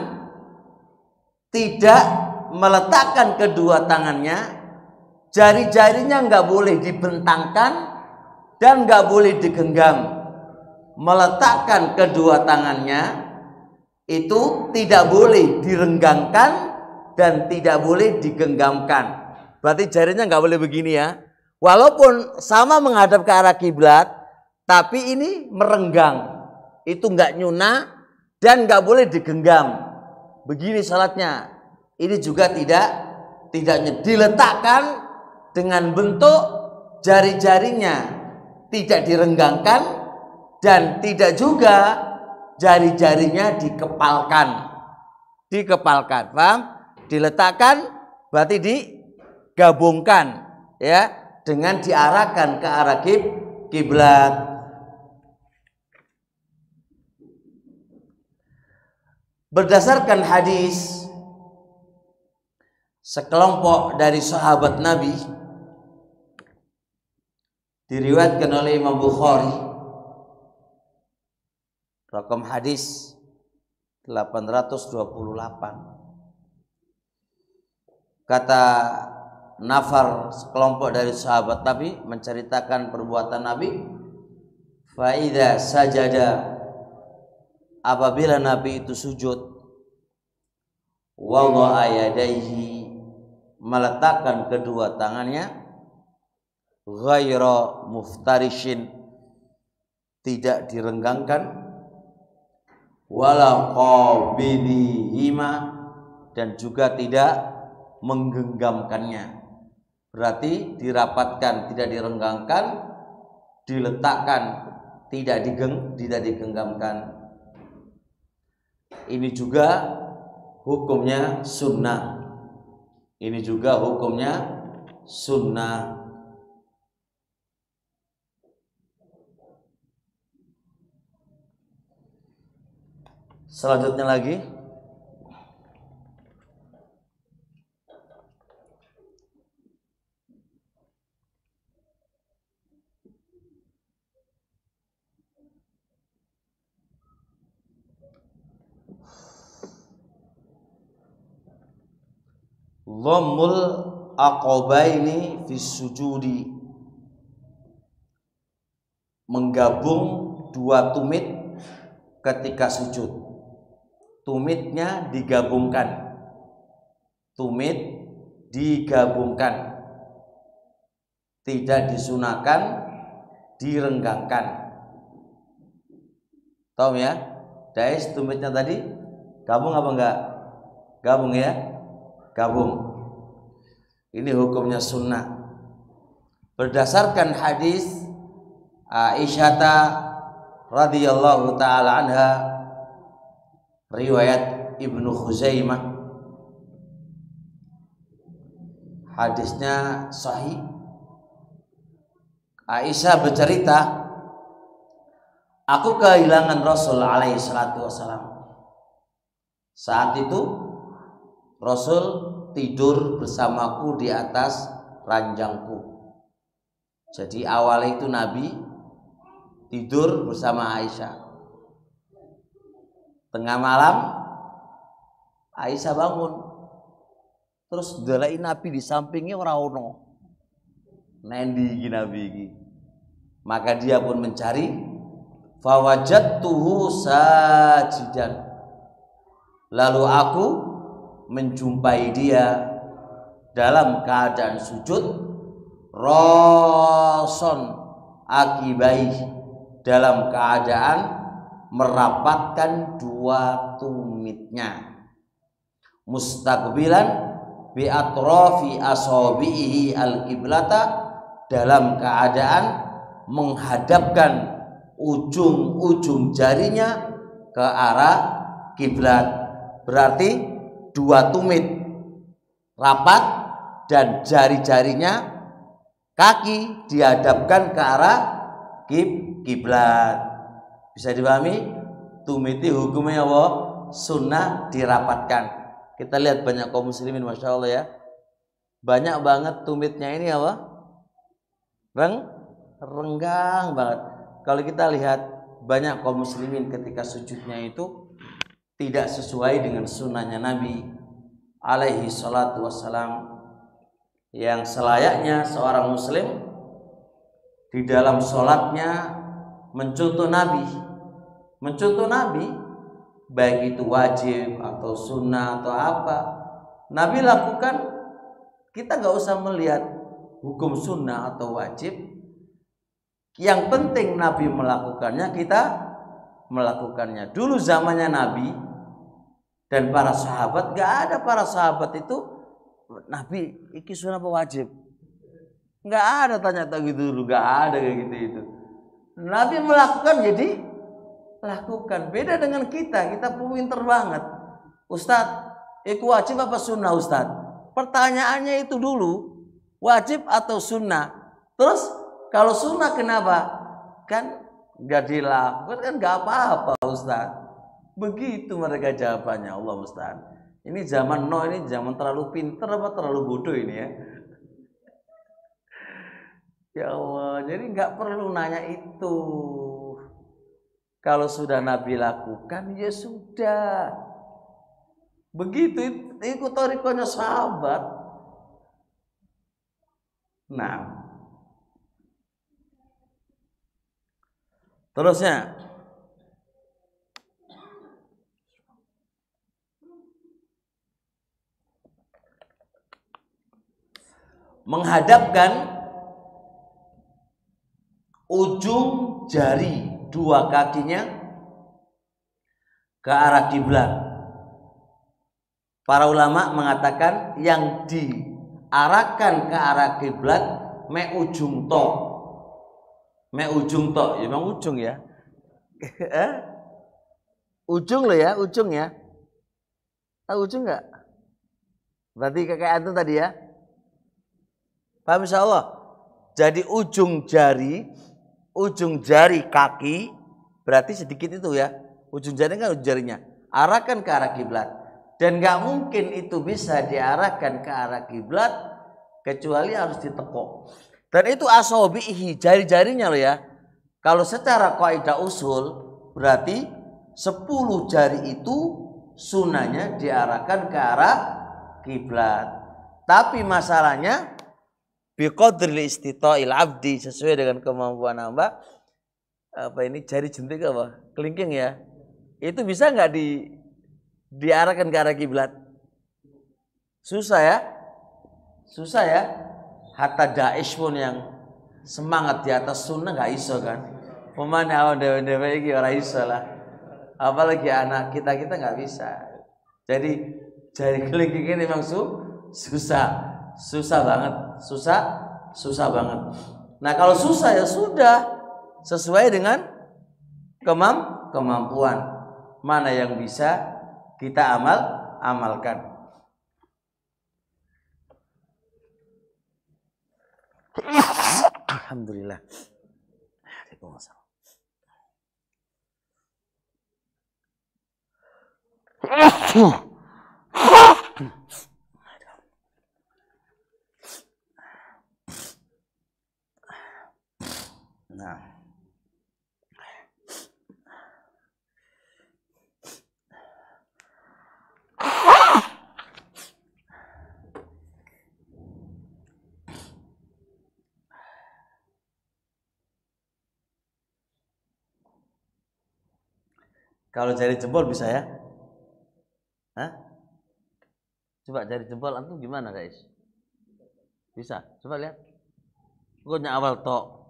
tidak meletakkan kedua tangannya, jari-jarinya nggak boleh dibentangkan dan nggak boleh digenggam. Meletakkan kedua tangannya itu tidak boleh direnggangkan dan tidak boleh digenggamkan. Berarti jarinya nggak boleh begini ya. Walaupun sama menghadap ke arah kiblat, tapi ini merenggang. Itu nggak nyuna dan nggak boleh digenggam. Begini salatnya. Ini juga tidak diletakkan dengan bentuk jari-jarinya tidak direnggangkan dan tidak juga jari-jarinya dikepalkan. Dikepalkan, paham? Diletakkan berarti digabungkan ya, dengan diarahkan ke arah kiblat. Berdasarkan hadis sekelompok dari sahabat Nabi Diriwayatkan oleh Imam Bukhari, rakam hadis 828. Kata nafar, sekelompok dari sahabat Nabi menceritakan perbuatan Nabi, faida sajada, apabila Nabi itu sujud, wada'a yadaihi, meletakkan kedua tangannya, ghaira muftarishin, tidak direnggangkan, wala qabidihima, dan juga tidak menggenggamkannya. Berarti dirapatkan, tidak direnggangkan, diletakkan, tidak digenggamkan. Ini juga hukumnya sunnah. Ini juga hukumnya sunnah. Selanjutnya lagi, dhammul aqabaini fi sujudi, menggabung dua tumit ketika sujud. Tumitnya digabungkan, tumit digabungkan, tidak disunahkan direnggangkan. Tahu ya? Dais, tumitnya tadi gabung apa enggak? Gabung ya? Gabung. Ini hukumnya sunnah. Berdasarkan hadis Aisyah radhiyallahu taala anha, riwayat Ibnu Khuzaimah, hadisnya sahih. Aisyah bercerita, aku kehilangan Rasul alaihi salatu wassalam. Saat itu Rasul tidur bersamaku di atas ranjangku. Jadi awal itu Nabi tidur bersama Aisyah. Tengah malam Aisyah bangun, terus delai Nabi di sampingnya ora ono. Nendi iki Nabi iki. Maka dia pun mencari, fawajadtuhu sajidan. Lalu aku menjumpai dia dalam keadaan sujud, roson akibai, dalam keadaan merapatkan dua tumitnya, mustaqbilan bi atrafi asabihi al-qiblata, dalam keadaan menghadapkan ujung-ujung jarinya ke arah kiblat. Berarti dua tumit rapat dan jari-jarinya kaki dihadapkan ke arah kiblat. Bisa dipahami? Tumiti hukumnya apa? Sunnah dirapatkan. Kita lihat banyak kaum muslimin, masya Allah ya, banyak banget tumitnya ini apa? Renggang banget. Kalau kita lihat banyak kaum muslimin ketika sujudnya itu tidak sesuai dengan sunnahnya Nabi alaihi salatu wassalam. Yang selayaknya seorang muslim di dalam sholatnya mencontoh Nabi, baik itu wajib atau sunnah atau apa Nabi lakukan, kita gak usah melihat hukum sunnah atau wajib. Yang penting Nabi melakukannya, kita melakukannya. Dulu zamannya Nabi dan para sahabat, gak ada para sahabat itu, Nabi iki sunnah apa wajib, gak ada tanya-tanya gitu dulu, gak ada kayak gitu itu. Nabi melakukan, jadi lakukan. Beda dengan kita pinter banget. Ustadz, itu wajib apa sunnah Ustadz? Pertanyaannya itu dulu, wajib atau sunnah. Terus kalau sunnah kenapa? Kan gak dilakukan, kan gak apa-apa Ustadz. Begitu mereka jawabannya. Allah musta'an. Ini zaman ini zaman terlalu pinter apa terlalu bodoh ini ya. Ya Allah, jadi nggak perlu nanya itu. Kalau sudah Nabi lakukan, ya sudah. Begitu, itu torikonya sahabat. Nah, terusnya menghadapkan ujung jari dua kakinya ke arah kiblat. Para ulama mengatakan yang diarahkan ke arah kiblat me ujung to. Me ujung to, ya memang ujung ya. Ujung loh ya, ujung ya. Tahu ujung enggak? Berarti kayak itu tadi ya. Paham insyaallah? Jadi ujung jari kaki berarti sedikit itu ya. Ujung jari kan ujung jarinya. Arahkan ke arah kiblat. Dan nggak mungkin itu bisa diarahkan ke arah kiblat kecuali harus ditekuk. Dan itu asobihi, jari-jarinya loh ya. Kalau secara kaidah usul berarti 10 jari itu sunahnya diarahkan ke arah kiblat. Tapi masalahnya biqadril istita'il abdi, sesuai dengan kemampuan hamba. Apa ini jari jentik apa? Kelingking ya. Itu bisa nggak diarahkan ke arah kiblat? Susah ya? Susah ya? Hatta Daesh pun yang semangat di atas sunnah nggak iso kan? Pemana awal dewa-dewa iki ora iso lah. Apalagi anak kita nggak bisa. Jadi jari kelingking ini memang susah banget, susah banget. Nah kalau susah ya sudah, sesuai dengan kemampuan mana yang bisa kita amalkan. Alhamdulillah. Nah, kalau jari jempol bisa ya? Hah? Coba jari jempol antum gimana guys? Bisa? Coba lihat. Pokoknya awal tok.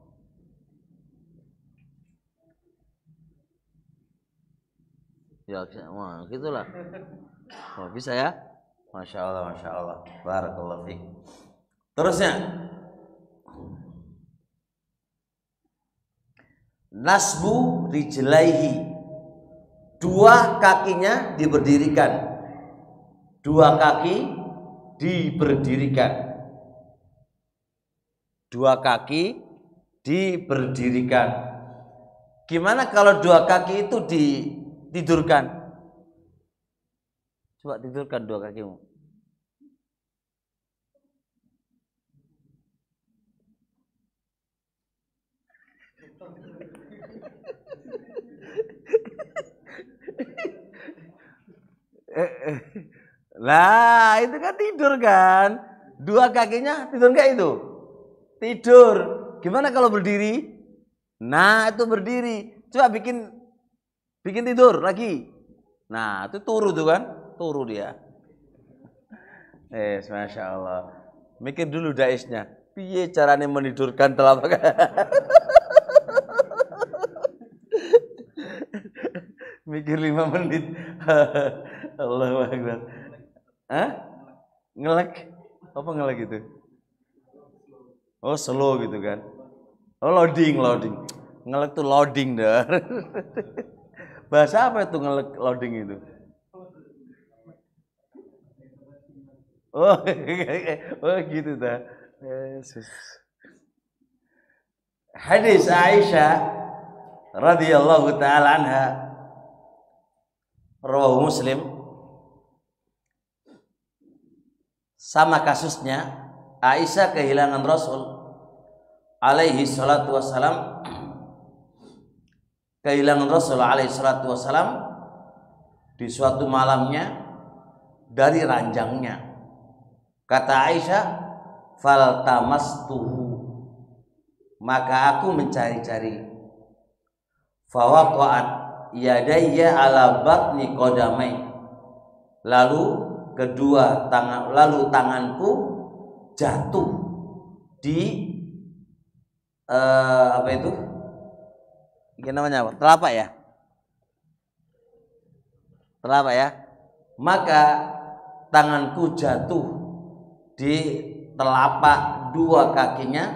Ya, wah, gitulah. Oh, bisa ya? Masya Allah. Barakallahu fiik. Terusnya, nasbu rijlaihi, dua kakinya diberdirikan. Dua kaki diberdirikan. Dua kaki diberdirikan. Gimana kalau dua kaki itu ditidurkan? Coba tidurkan dua kakimu. Lah itu kan tidur kan. Dua kakinya tidur nggak itu? Tidur. Gimana kalau berdiri? Nah itu berdiri. Coba bikin tidur lagi. Nah itu turu tuh kan. Turu dia. Masya Allah. Mikir dulu daisnya. Piye caranya menidurkan telapak? Mikir 5 menit. Allahu Akbar. Hah? Ngelek? Apa ngelek itu? Oh slow gitu kan. Oh loading. Ngelek tuh loading dah. Bahasa apa itu ngelek loading itu? Oh gitu dah. Hadis Aisyah radhiyallahu taala anha, rawahu Muslim. Sama kasusnya, Aisyah kehilangan Rasul. alaihi salatu wassalam, kehilangan Rasul alaihi salatu wassalam di suatu malamnya dari ranjangnya. Kata Aisyah, faltamastuhu, maka aku mencari-cari. Fawaqa'at yadayya ala batni qadamai, lalu tanganku jatuh di apa itu? Ini namanya apa? Telapak ya? Telapak ya? Maka tanganku jatuh di telapak dua kakinya,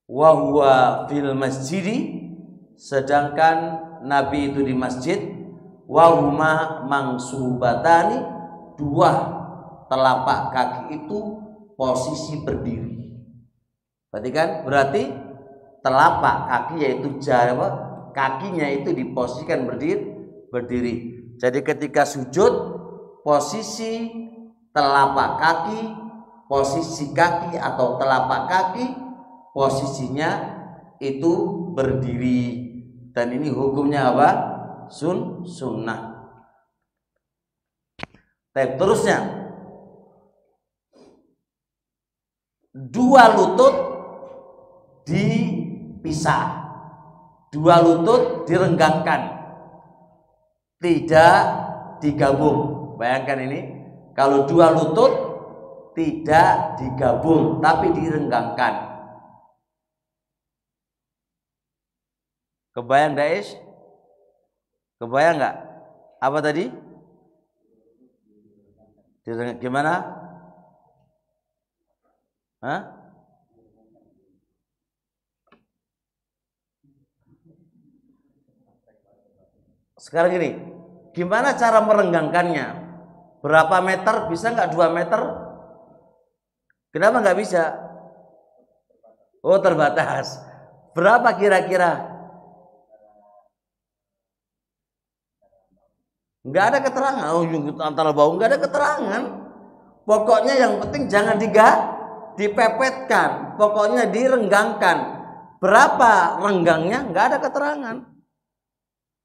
wa huwa fil masjidi, sedangkan Nabi itu di masjid, wa huma mangsubatani, dua telapak kaki itu posisi berdiri. Berarti telapak kaki yaitu kakinya itu diposisikan berdiri. Jadi ketika sujud, posisi telapak kaki, posisi kaki atau telapak kaki posisinya itu berdiri. Dan ini hukumnya apa? Sunnah. Terusnya, dua lutut dipisah, dua lutut direnggangkan, tidak digabung. Bayangkan ini, kalau dua lutut tidak digabung tapi direnggangkan. Kebayang Daesh? Kebayang nggak? Apa tadi? Gimana? Hah? Sekarang gini, gimana cara merenggangkannya? Berapa meter? Bisa nggak 2 meter? Kenapa nggak bisa? Oh, terbatas. Berapa kira-kira? Nggak ada keterangan. Oh, antara bau nggak ada keterangan. Pokoknya yang penting jangan dipepetkan. Pokoknya direnggangkan. Berapa renggangnya? Nggak ada keterangan.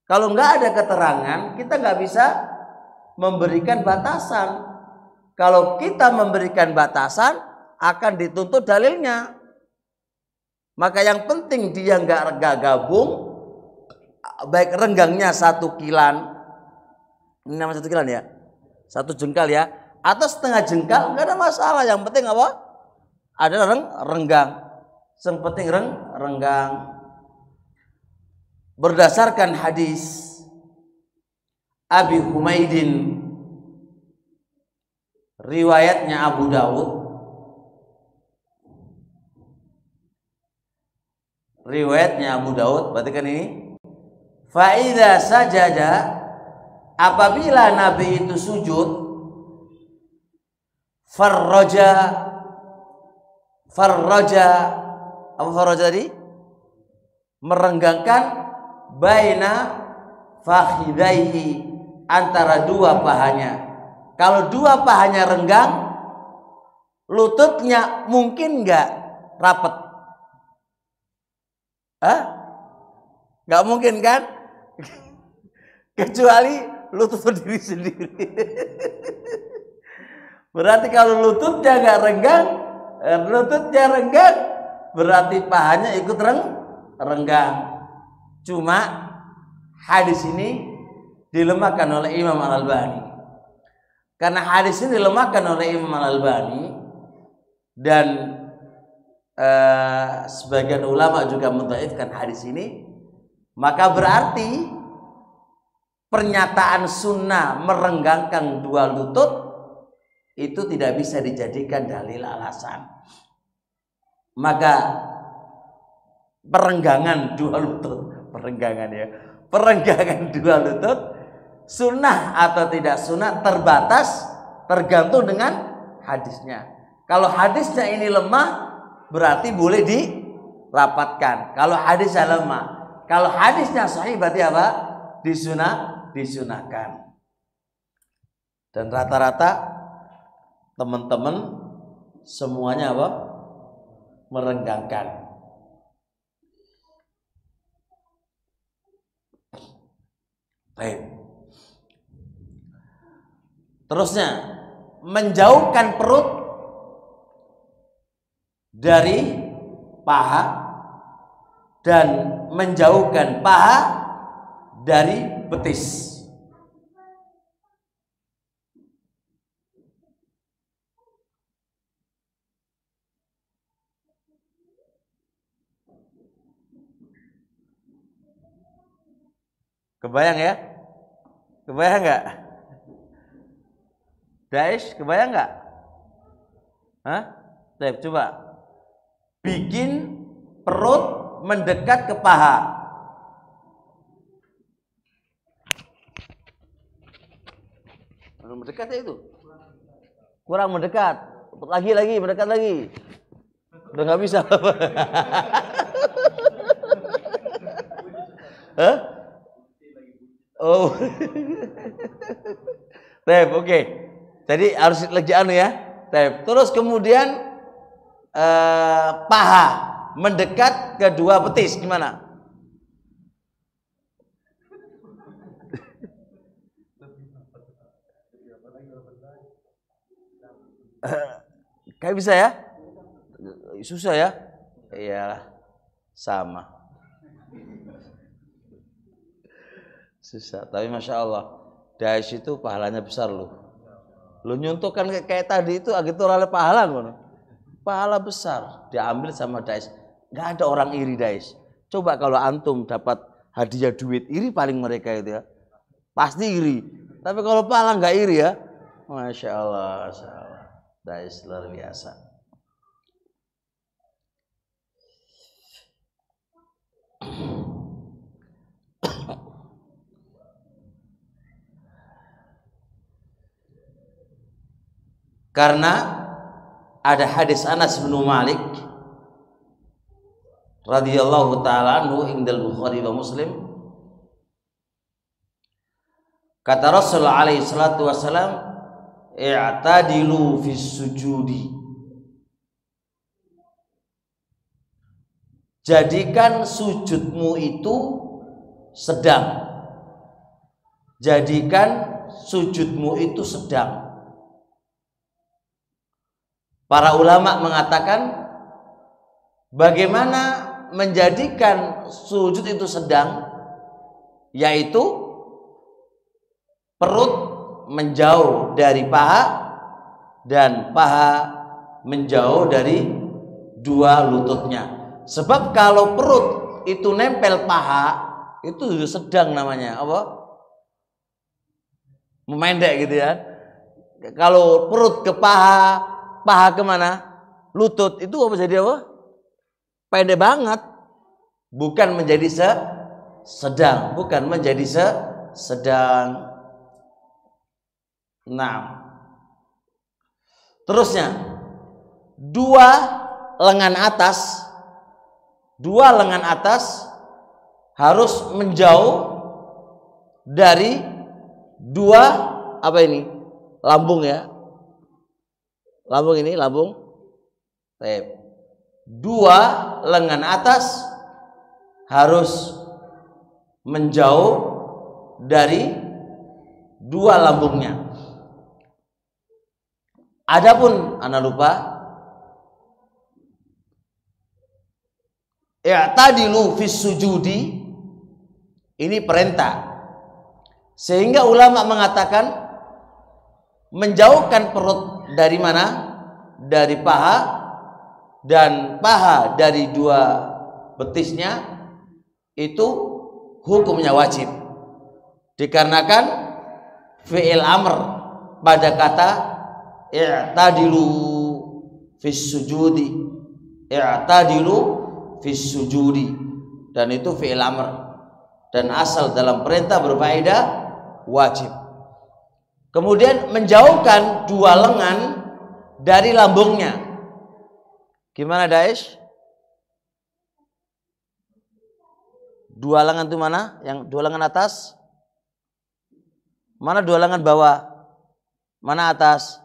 Kalau nggak ada keterangan, kita nggak bisa memberikan batasan. Kalau kita memberikan batasan, akan dituntut dalilnya. Maka yang penting dia nggak gabung, baik renggangnya 1 kilan. Ini namanya 1 kilan ya, 1 jengkal ya, atau setengah jengkal, nggak ada masalah. Yang penting apa? Ada renggang. Yang penting renggang. Berdasarkan hadis Abi Humaidin, riwayatnya Abu Dawud, berarti kan ini, fa'idha sajada, apabila Nabi itu sujud, farraja, apa farraja tadi? Merenggangkan baina fakhidaihi, antara dua pahanya. Kalau dua pahanya renggang, lututnya mungkin nggak rapet? Nggak mungkin kan? Kecuali lutut berdiri sendiri. Berarti kalau lututnya nggak renggang, berarti pahanya ikut renggang. Cuma hadis ini dilemahkan oleh Imam Al-Albani. Karena hadis ini dilemahkan oleh Imam Al-Albani dan sebagian ulama juga mendhaifkan hadis ini, maka berarti pernyataan sunnah merenggangkan dua lutut itu tidak bisa dijadikan dalil alasan. Maka perenggangan dua lutut, perenggangan dua lutut sunnah atau tidak sunnah terbatas, tergantung dengan hadisnya. Kalau hadisnya ini lemah, berarti boleh dirapatkan. Kalau hadisnya lemah, kalau hadisnya sahih, berarti apa? Disunahkan. Dan rata-rata teman-teman semuanya apa? merenggangkan. Baik. Terusnya, menjauhkan perut dari paha dan menjauhkan paha dari betis. Kebayang ya? Kebayang nggak? Daesh, kebayang nggak? Hah? Coba bikin perut mendekat ke paha. Mendekat ya itu? Kurang mendekat. Lagi mendekat lagi. Udah nggak bisa. Hah? Oh. Oke. Jadi harus lagi ya. Terus kemudian paha mendekat ke dua betis gimana? Kayak bisa ya? Susah ya? Iya, sama. Susah, tapi Masya Allah Daesh itu pahalanya besar loh. Lo nyuntukkan kayak tadi itu agak oleh pahala loh. Pahala besar diambil sama Daesh. Gak ada orang iri Daesh. Coba kalau antum dapat hadiah duit, iri paling mereka itu ya. Pasti iri. Tapi kalau pahala nggak iri ya. Masya Allah, Masya Allah. Daesh luar biasa. Karena ada hadis Anas bin Malik radhiyallahu taala anhu indal Bukhari wa Muslim. Kata Rasul alaihi salatu wasalam, i'tadilu fis sujudi. Jadikan sujudmu itu sedang. Jadikan sujudmu itu sedang. Para ulama mengatakan bagaimana menjadikan sujud itu sedang, yaitu perut menjauh dari paha dan paha menjauh dari dua lututnya. Sebab kalau perut itu nempel paha, itu sedang namanya apa? Memendek gitu ya. Kalau perut ke paha, paha kemana? Lutut, itu apa jadi apa? Pendek banget. Bukan menjadi sedang, bukan menjadi sedang. Nah, terusnya dua lengan atas harus menjauh dari dua apa ini? Lambung ya. Lambung ini, lambung. Dua lengan atas harus menjauh dari dua lambungnya. Adapun anak lupa, i'tadilu fis sujudi, ini perintah. Sehingga ulama mengatakan menjauhkan perut dari mana? Dari paha dan paha dari dua betisnya itu hukumnya wajib. Dikarenakan fi'il amr pada kata i'tadilu fis sujudi. I'tadilu fis sujudi, dan itu fi'il amr dan asal dalam perintah berfaedah wajib. Kemudian menjauhkan dua lengan dari lambungnya. Gimana Daesh? Dua lengan itu mana? Yang dua lengan atas? Mana dua lengan bawah? Mana atas?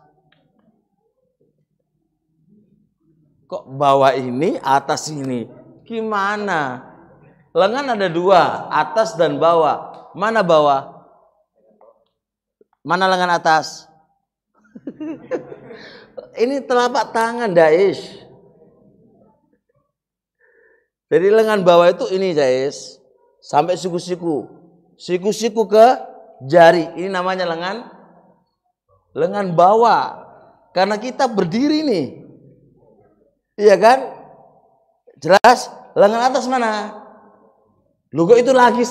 Kok bawah ini, atas ini? Gimana? Lengan ada dua, atas dan bawah. Mana bawah? Mana lengan atas? Ini telapak tangan, Dais. Jadi lengan bawah itu ini, Dais. Sampai siku-siku. Siku-siku ke jari. Ini namanya lengan bawah. Karena kita berdiri nih. Iya kan? Jelas? Lengan atas mana? Lu kok itu lagi?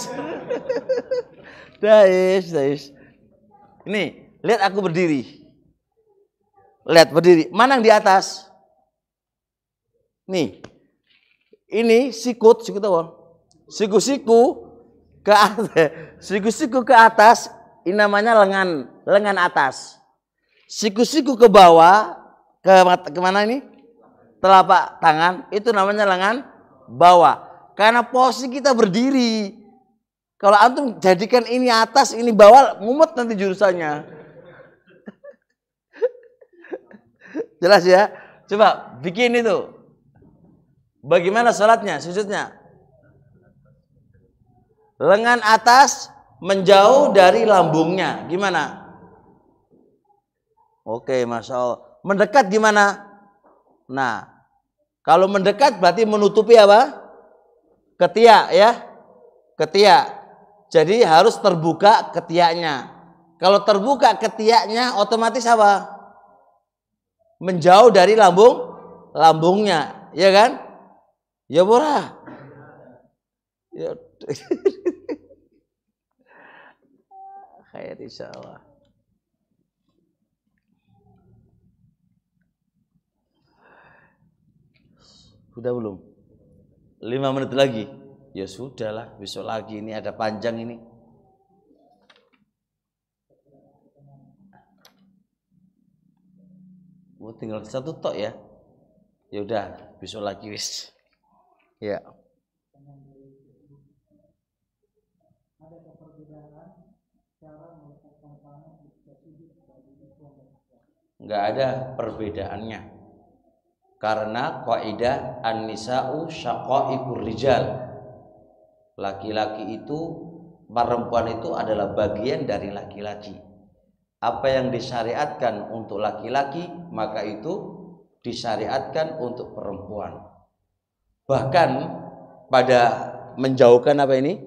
Dais. Nih, lihat aku berdiri. Lihat berdiri. Mana yang di atas? Nih. Ini sikut apa? Siku-siku ke atas. Siku-siku ke atas, ini namanya lengan atas. Siku-siku ke bawah, ke mana ini? Telapak tangan, itu namanya lengan bawah. Karena posisi kita berdiri. Kalau antum jadikan ini atas, ini bawah, mumet nanti jurusannya. Jelas ya? Coba bikin itu. Bagaimana salatnya, sujudnya? Lengan atas menjauh dari lambungnya. Gimana? Oke, Masya Allah. Mendekat gimana? Nah, kalau mendekat berarti menutupi apa? Ketiak ya. Ketiak. Jadi harus terbuka ketiaknya. Kalau terbuka ketiaknya otomatis apa? Menjauh dari lambungnya, ya kan? Ya murah. Ya. Khair insyaallah. Sudah belum? 5 menit lagi. Ya sudahlah, besok lagi, ini ada panjang ini. Oh, tinggal satu tok ya. Ya udah, besok lagi wis. Ya. Enggak ada perbedaannya. Karena kaidah an-nisa'u syaqaiqur rijal. Laki-laki itu, perempuan itu adalah bagian dari laki-laki. Apa yang disyariatkan untuk laki-laki, maka itu disyariatkan untuk perempuan. Bahkan pada menjauhkan apa ini?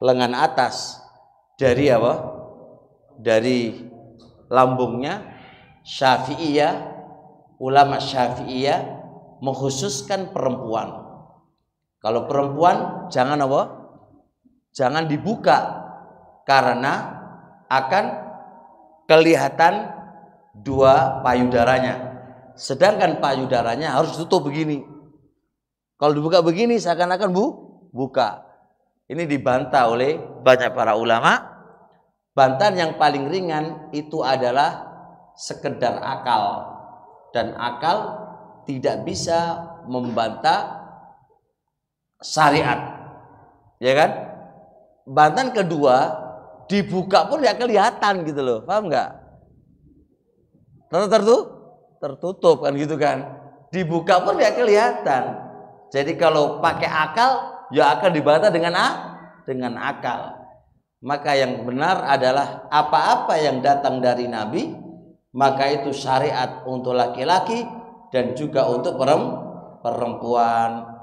Lengan atas dari apa? Dari lambungnya, Syafi'iyah, ulama Syafi'iyah mengkhususkan perempuan. Kalau perempuan jangan apa? Jangan dibuka karena akan kelihatan dua payudaranya. Sedangkan payudaranya harus tutup begini. Kalau dibuka begini seakan-akan buka. Ini dibantah oleh banyak para ulama. Bantahan yang paling ringan itu adalah sekedar akal. Dan akal tidak bisa membantah syariat. Ya kan? Bantahan kedua, dibuka pun ya kelihatan gitu loh. Paham nggak? Tertutup kan gitu kan. Dibuka pun ya kelihatan. Jadi kalau pakai akal ya akan dibantah dengan akal. Maka yang benar adalah apa-apa yang datang dari Nabi, maka itu syariat untuk laki-laki dan juga untuk perempuan.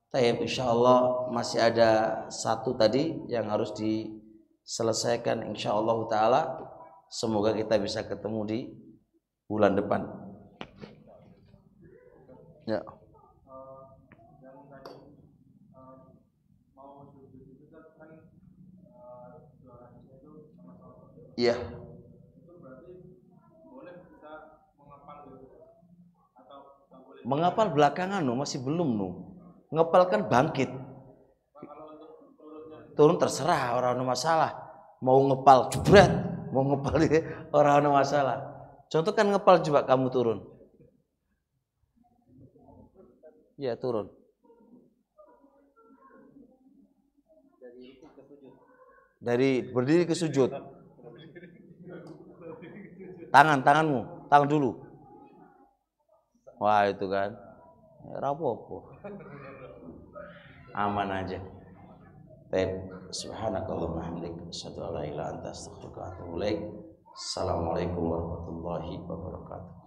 Tapi insyaallah masih ada satu tadi yang harus diselesaikan insyaallah taala. Semoga kita bisa ketemu di bulan depan. Ya. Iya. Mengapal belakangan masih belum ngepal kan bangkit. Turun terserah, orang ada masalah. Mau ngepal jebret, mau ngepal orang ada masalah. Contoh kan ngepal coba kamu turun. Ya turun. Dari berdiri ke sujud. Tanganmu, tangan dulu. Wah itu kan. Rapopo. Aman aja. Baik, subhanakallahumma hamdika asyhadu an la ilaha illa anta astaghfiruka wa atubu ilaik. Assalamualaikum warahmatullahi wabarakatuh.